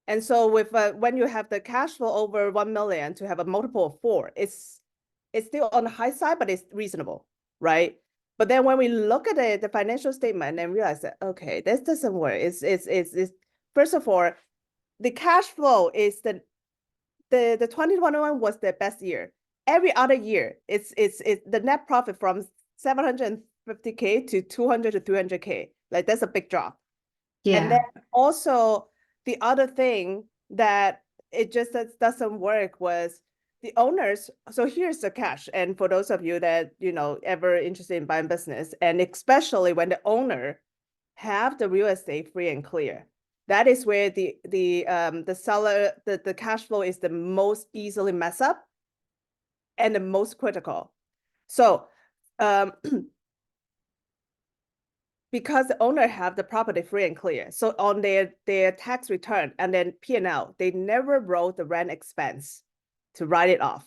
And so with when you have the cash flow over 1 million to have a multiple of 4, it's still on the high side, but it's reasonable, right? But then when we look at the financial statement and realize that, okay, this doesn't work. It's first of all, the cash flow is the 2021 was the best year. Every other year, it's the net profit from 750K to 200 to 300K. Like that's a big drop. Yeah. And then also the other thing that it just doesn't work was the owners. So here's the cash. And for those of you that, ever interested in buying business, and especially when the owner have the real estate free and clear, that is where the seller, the cash flow is the most easily mess up and the most critical. So because the owner have the property free and clear, so on their tax return and then P&L, they never wrote the rent expense to write it off.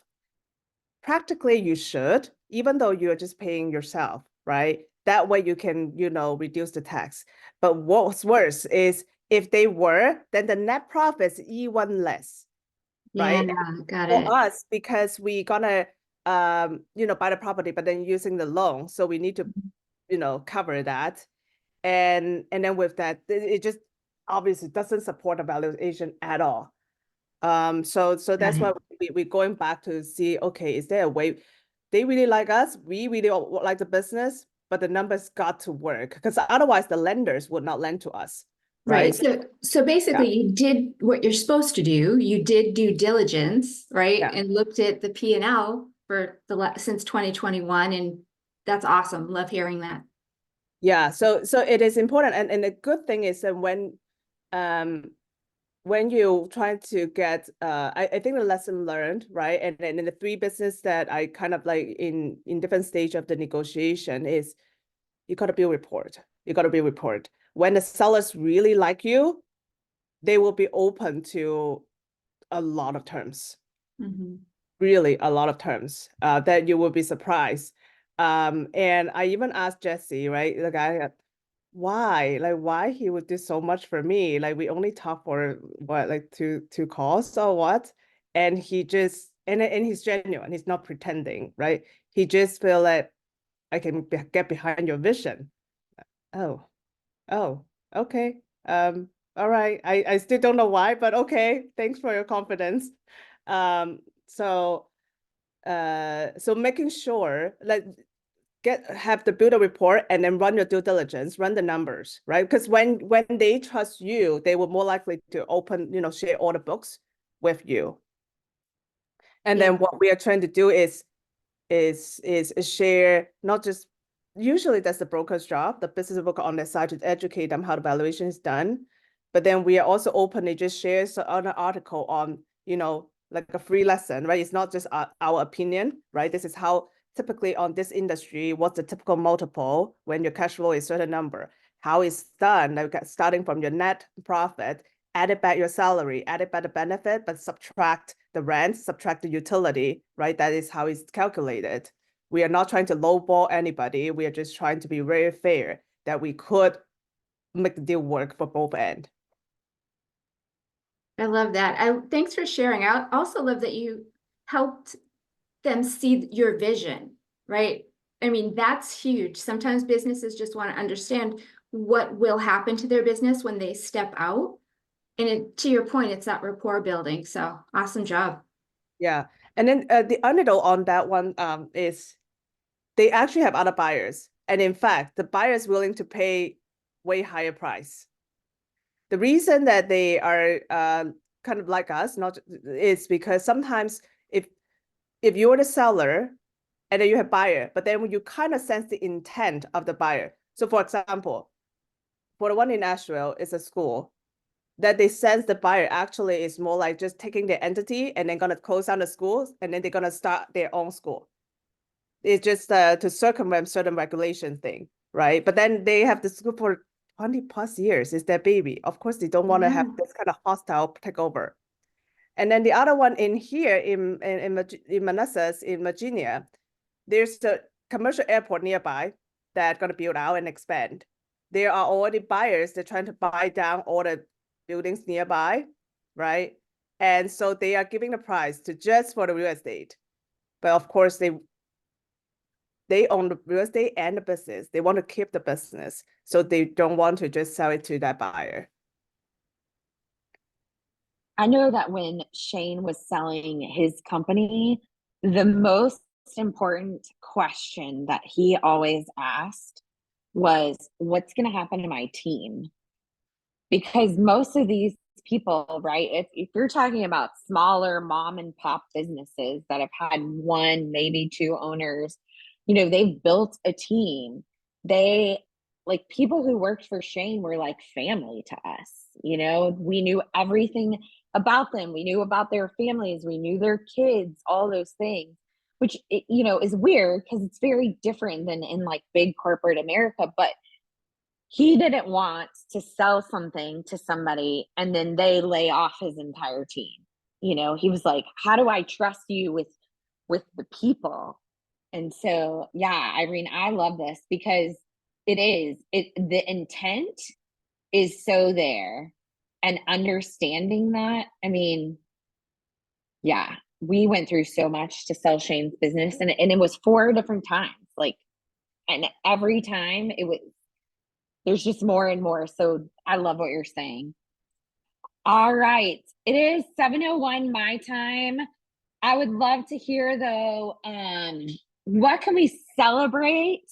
Practically, you should, even though you're just paying yourself, right? That way you can, reduce the tax. But what's worse is if they were, then the net profit is even less, right? Yeah, got For it. us, because we gonna buy the property, but then using the loan, so we need to cover that, and then with that, it just obviously doesn't support the valuation at all. So that's why we're going back to see, okay, is there a way they really like us, we really like the business, but the numbers got to work, because otherwise the lenders would not lend to us, right? So basically you did what you're supposed to do. You did due diligence, right? Yeah. And looked at the P&L for since 2021, and that's awesome. Love hearing that. Yeah, so it is important, and the good thing is that when you try to get I think the lesson learned, right? And in the three business that I kind of like in different stage of the negotiation is you got to build rapport. You got to build rapport. When the sellers really like you, they will be open to a lot of terms. Really a lot of terms that you will be surprised. And I even asked Jesse, right, the guy, why he would do so much for me? Like, we only talk for what, like two calls or what? And he just, and he's genuine, he's not pretending, right? He just feel like I can get behind your vision. Oh, okay. All right. I still don't know why, but okay, thanks for your confidence. So making sure, like, have the builder report and then run your due diligence, run the numbers, right? Because when they trust you, they will more likely to open, share all the books with you. And then what we are trying to do is share, not just, usually that's the broker's job, the business broker on their side, to educate them how the valuation is done. But then we are also openly just share an article on, like a free lesson, right? It's not just our opinion, right? This is how typically on this industry, what's the typical multiple when your cash flow is a certain number, how it's done, like starting from your net profit, added back your salary, added back the benefit, but subtract the rent, subtract the utility, right? That is how it's calculated. We are not trying to lowball anybody. We are just trying to be very fair that we could make the deal work for both ends. I love that. Thanks for sharing. I also love that you helped them see your vision, right? I mean, that's huge. Sometimes businesses just want to understand what will happen to their business when they step out. And to your point, it's that rapport building. So awesome job. Yeah. And then the anecdote on that one is they actually have other buyers. And in fact, the buyers willing to pay way higher price. The reason that they are kind of like us, not is because sometimes if you're the seller and then you have buyer, but then when you kind of sense the intent of the buyer. So for example, for the one in Nashville, it's a school that they sense the buyer actually is more like just taking their entity and then gonna close down the schools and then they're gonna start their own school. It's just to circumvent certain regulation thing, right? But then they have the school for 20 plus years. It's their baby. Of course, they don't want to have this kind of hostile takeover. And then the other one in here in Manassas, in Virginia, there's a commercial airport nearby that's going to build out and expand. There are already buyers. They're trying to buy down all the buildings nearby, right? And so they are giving the price to just for the real estate. But of course, they own the real estate and the business. They want to keep the business. So they don't want to just sell it to that buyer. I know that when Shane was selling his company, the most important question that he always asked was, what's going to happen to my team? Because most of these people, right, if you're talking about smaller mom and pop businesses that have had one, maybe two owners, they've built a team. Like, people who worked for Shane were like family to us. We knew everything about them. We knew about their families. We knew their kids, all those things, which, is weird because it's very different than in like big corporate America. But he didn't want to sell something to somebody and then they lay off his entire team. He was like, how do I trust you with the people? And so, yeah, Irene, I love this because the intent is so there. and understanding that, I mean, yeah, we went through so much to sell Shane's business, and it was 4 different times, like, and every time there's just more and more. So I love what you're saying. All right. It is 7:01 my time. I would love to hear though, what can we celebrate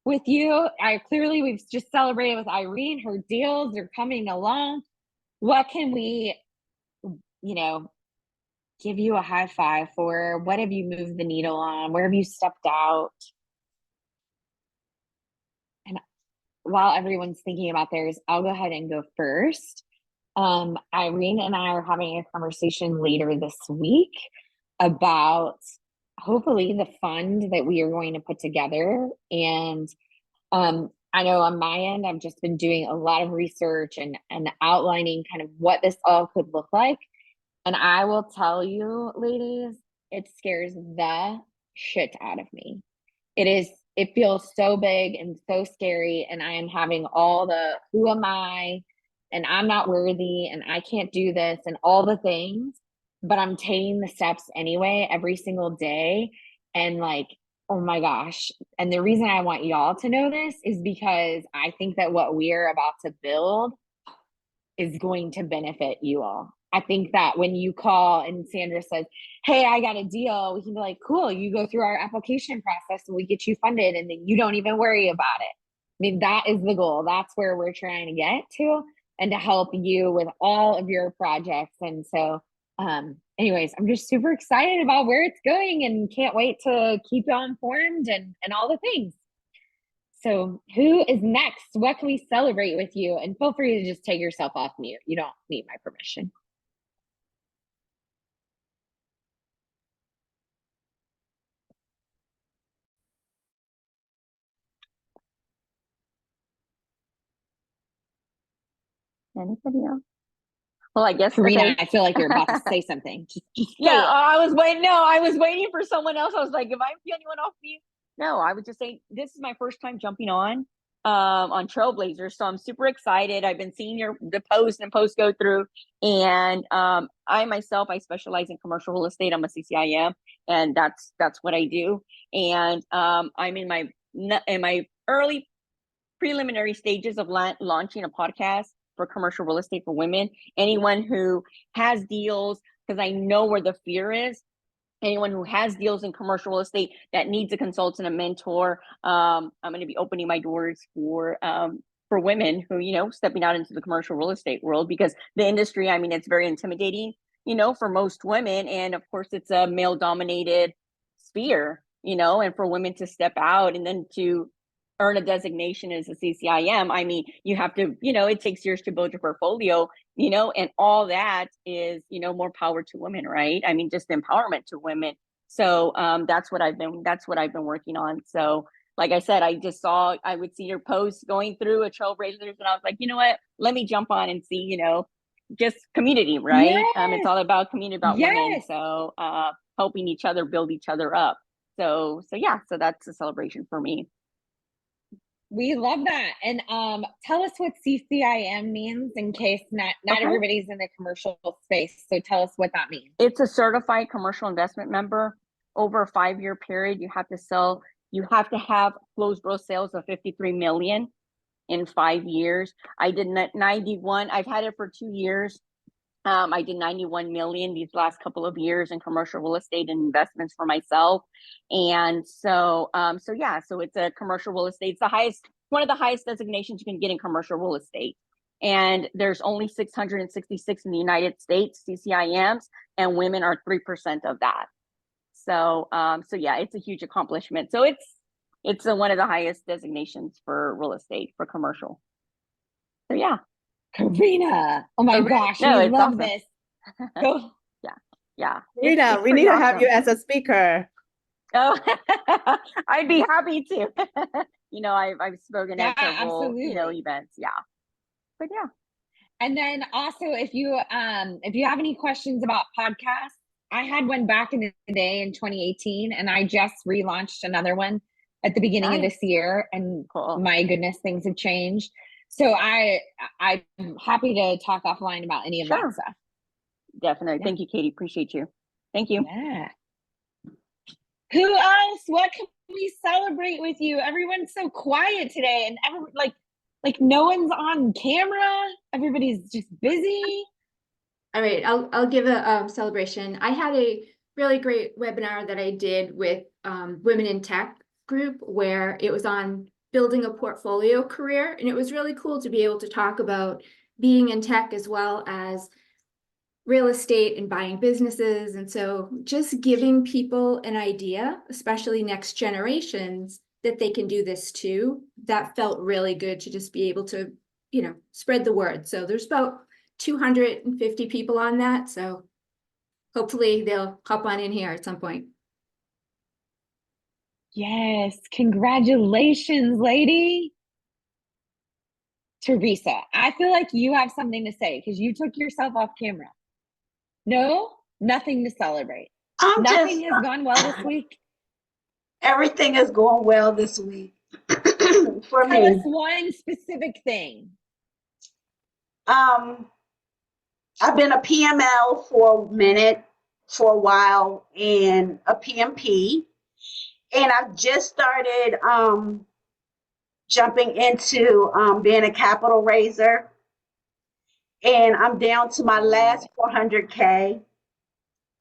with you? We've just celebrated with Irene, her deals are coming along. What can we, give you a high five for? What have you moved the needle on? Where have you stepped out? And while everyone's thinking about theirs, I'll go ahead and go first. Irene and I are having a conversation later this week about hopefully the fund that we are going to put together. And I know on my end, I've just been doing a lot of research and outlining kind of what this all could look like. And I will tell you, ladies, it scares the shit out of me. It feels so big and so scary. And I am having all the, who am I? And I'm not worthy and I can't do this and all the things, but I'm taking the steps anyway, every single day. And like, oh my gosh. And the reason I want y'all to know this is because I think that what we're about to build is going to benefit you all. I think that when you call and Sandra says, hey, I got a deal, we can be like, cool, you go through our application process and we get you funded and then you don't even worry about it. I mean, that is the goal. That's where we're trying to get to, and to help you with all of your projects. And so, anyways, I'm just super excited about where it's going and can't wait to keep you informed and all the things. So who is next? What can we celebrate with you? And feel free to just take yourself off mute. You don't need my permission. Anybody else? Well, I guess Karina, okay. I feel like you're about to say something. Just Yeah, it. I was waiting. No, I was waiting for someone else. I was like, am I the only one off mute? No, I would just say this is my first time jumping on Trailblazers, so I'm super excited. I've been seeing the posts go through, and I myself, I specialize in commercial real estate. I'm a CCIM, and that's what I do. And I'm in my early preliminary stages of launching a podcast for commercial real estate for women. Anyone who has deals, because I know where the fear is, anyone who has deals in commercial real estate that needs a consultant, a mentor, I'm going to be opening my doors for women who, stepping out into the commercial real estate world, because the industry, I mean, it's very intimidating, for most women. And of course, it's a male dominated sphere, and for women to step out and then to earn a designation as a CCIM, I mean, you have to, it takes years to build your portfolio, and all that is, more power to women, right? I mean, just empowerment to women. So that's what I've been working on. So like I said, I would see your posts going through a Trailblazers, and I was like, you know what, let me jump on and see, just community, right? Yes. It's all about community, about women. Yes. So helping each other, build each other up. So yeah, so that's a celebration for me. We love that. And tell us what CCIM means, in case not Okay. everybody's in the commercial space. So tell us what that means. It's a certified commercial investment member. Over a 5-year period, you have to have closed gross sales of 53 million in 5 years. I did 91. I've had it for 2 years. I did 91 million these last couple of years in commercial real estate and investments for myself. And so it's a commercial real estate. It's one of the highest designations you can get in commercial real estate. And there's only 666 in the United States, CCIMs, and women are 3% of that. So yeah, it's a huge accomplishment. So it's one of the highest designations for real estate, for commercial. So yeah. Karina, oh my gosh, No, we it's love awesome. this. Go. Yeah. Karina, we need to have you as a speaker. Oh, I'd be happy to. I've spoken at several, absolutely. events. Yeah. But yeah. And then also, if you have any questions about podcasts, I had one back in the day in 2018, and I just relaunched another one at the beginning of this year. And cool. My goodness, things have changed. So I'm happy to talk offline about any of that Sure. stuff. Definitely. Yeah. Thank you, Katie. Appreciate you. Thank you. Yeah. Who else? What can we celebrate with you? Everyone's so quiet today, and like no one's on camera. Everybody's just busy. All right, I'll give a celebration. I had a really great webinar that I did with Women in Tech group where it was on building a portfolio career, and it was really cool to be able to talk about being in tech as well as real estate and buying businesses. And so just giving people an idea, especially next generations, that they can do this too, that felt really good to just be able to, you know, spread the word. So there's about 250 people on that. So hopefully they'll hop on in here at some point. Yes, congratulations, lady. Teresa, I feel like you have something to say because you took yourself off camera. No, nothing to celebrate. Nothing has gone well this week. Everything is going well this week for Tell us me. one specific thing. I've been a PML for a minute, for a while, and a PMP, and I've just started jumping into being a capital raiser, and I'm down to my last 400K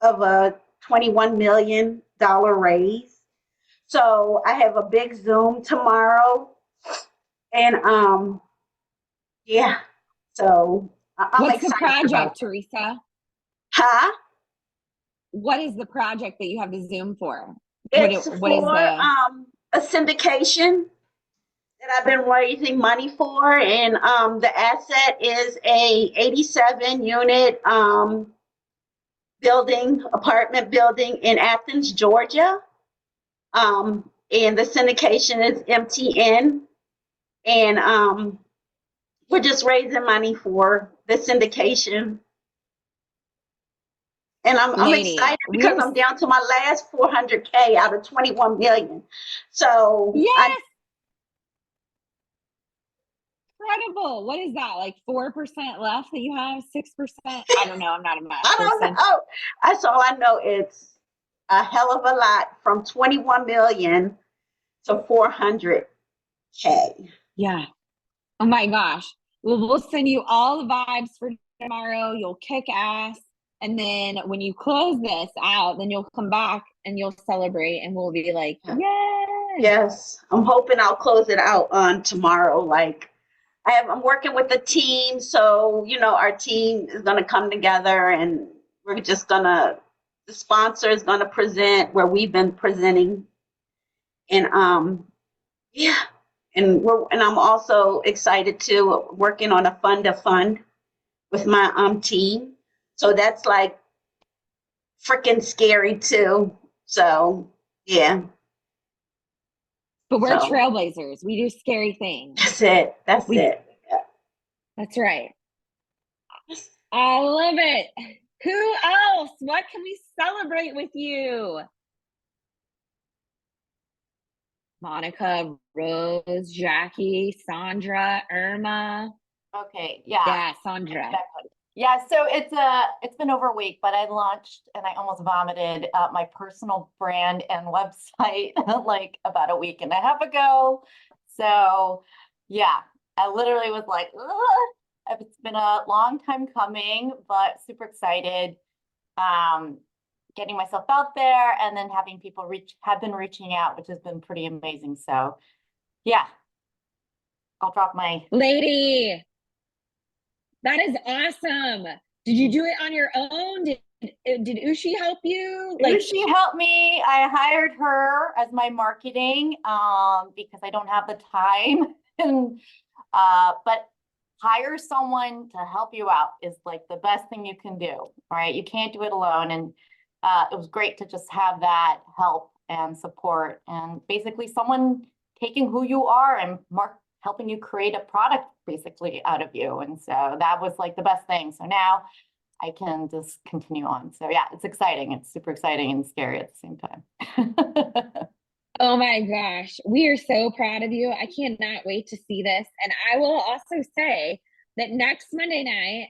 of a $21 million raise. So I have a big Zoom tomorrow, and yeah, so I'm What's the excited about project, it. Teresa? Huh? What is the project that you have the Zoom for? It's What is for the a syndication that I've been raising money for, and the asset is a 87 unit apartment building in Athens, Georgia. And the syndication is MTN, and we're just raising money for the syndication. And I'm lady? excited because I'm down to my last 400K out of 21 million. So Yes, incredible. What is that? Like 4% left that you have? 6%? I don't know. I'm not a math I don't person. know. That's all I know. It's a hell of a lot from 21 million to 400K. Yeah. Oh my gosh. Well, we'll send you all the vibes for tomorrow. You'll kick ass. And then when you close this out, then you'll come back and you'll celebrate and we'll be like, yay. Yes, I'm hoping I'll close it out on tomorrow. Like I'm working with the team, so our team is gonna come together, and we're just the sponsor is gonna present where we've been presenting, and yeah, and I'm also excited to working on a fund of fund with my team, so that's like freaking scary too. So yeah. But we're So trailblazers. We do scary things. that's it. That's it. Yeah. That's right. I love it. Who else? What can we celebrate with you? Monica, Rose, Jackie, Sandra, Irma. Okay, yeah. Yeah, Sandra. Exactly. Yeah, so it's been over a week, but I launched and I almost vomited my personal brand and website like about a week and a half ago. So yeah, I literally was like, ugh. It's been a long time coming, but super excited. Getting myself out there and then having people have been reaching out, which has been pretty amazing. So yeah, I'll drop my lady. That is awesome. Did you do it on your own? Did Ushi help you? Ushi helped me. I hired her as my marketing because I don't have the time. And but hire someone to help you out is like the best thing you can do, right? You can't do it alone. And it was great to just have that help and support and basically someone taking who you are and helping you create a product basically out of you. And so that was like the best thing. So now I can just continue on. So yeah, it's exciting. It's super exciting and scary at the same time. Oh my gosh, we are so proud of you. I cannot wait to see this. And I will also say that next Monday night,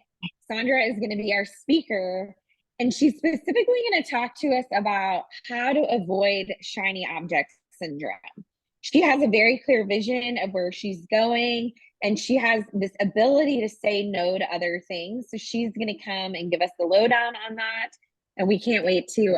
Sandra is going to be our speaker, and she's specifically going to talk to us about how to avoid shiny object syndrome. She has a very clear vision of where she's going, and she has this ability to say no to other things. So she's going to come and give us the lowdown on that. And we can't wait to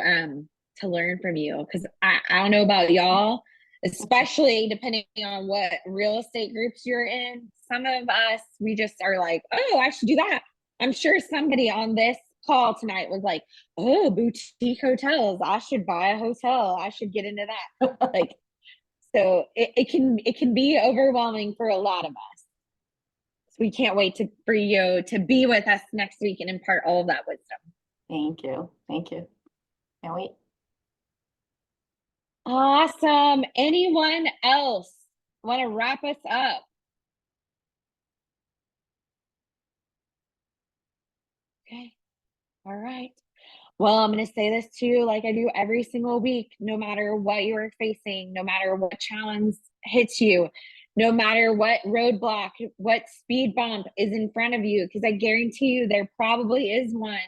learn from you, because I don't know about y'all, especially depending on what real estate groups you're in. Some of us, we just are like, oh, I should do that. I'm sure somebody on this call tonight was like, oh, boutique hotels, I should buy a hotel, I should get into that. Like, so it can be overwhelming for a lot of us. So we can't wait for you to be with us next week and impart all of that wisdom. Thank you. Thank you. Can't wait. Awesome. Anyone else want to wrap us up? Okay. All right. Well, I'm going to say this too, like I do every single week, no matter what you are facing, no matter what challenge hits you, no matter what roadblock, what speed bump is in front of you, because I guarantee you there probably is one.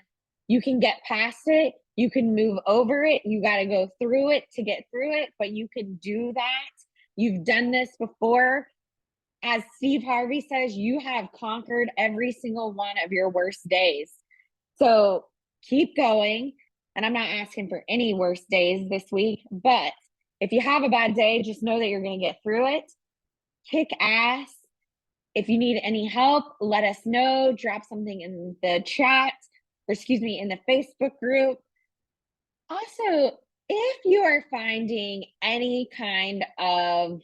You can get past it. You can move over it. You got to go through it to get through it, but you can do that. You've done this before. As Steve Harvey says, you have conquered every single one of your worst days. So keep going. And I'm not asking for any worse days this week, but if you have a bad day, just know that you're going to get through it. Kick ass. If you need any help, let us know. Drop something in the chat, or excuse me, in the Facebook group. Also, if you are finding any kind of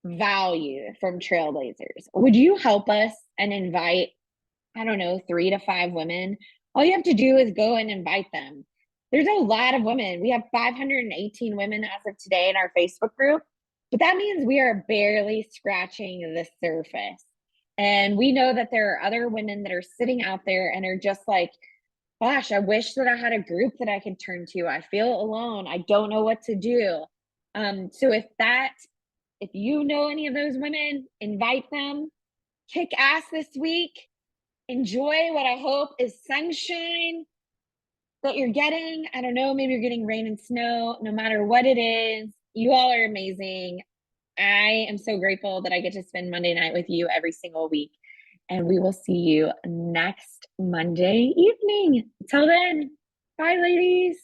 value from Trailblazers, would you help us and invite, I don't know, 3 to 5 women? All you have to do is go and invite them. There's a lot of women. We have 518 women as of today in our Facebook group, but that means we are barely scratching the surface. And we know that there are other women that are sitting out there and are just like, gosh, I wish that I had a group that I could turn to. I feel alone. I don't know what to do. So if you know any of those women, invite them. Kick ass this week. Enjoy what I hope is sunshine that you're getting. I don't know, maybe you're getting rain and snow. No matter what it is, you all are amazing. I am so grateful that I get to spend Monday night with you every single week. And we will see you next Monday evening. Till then, bye, ladies.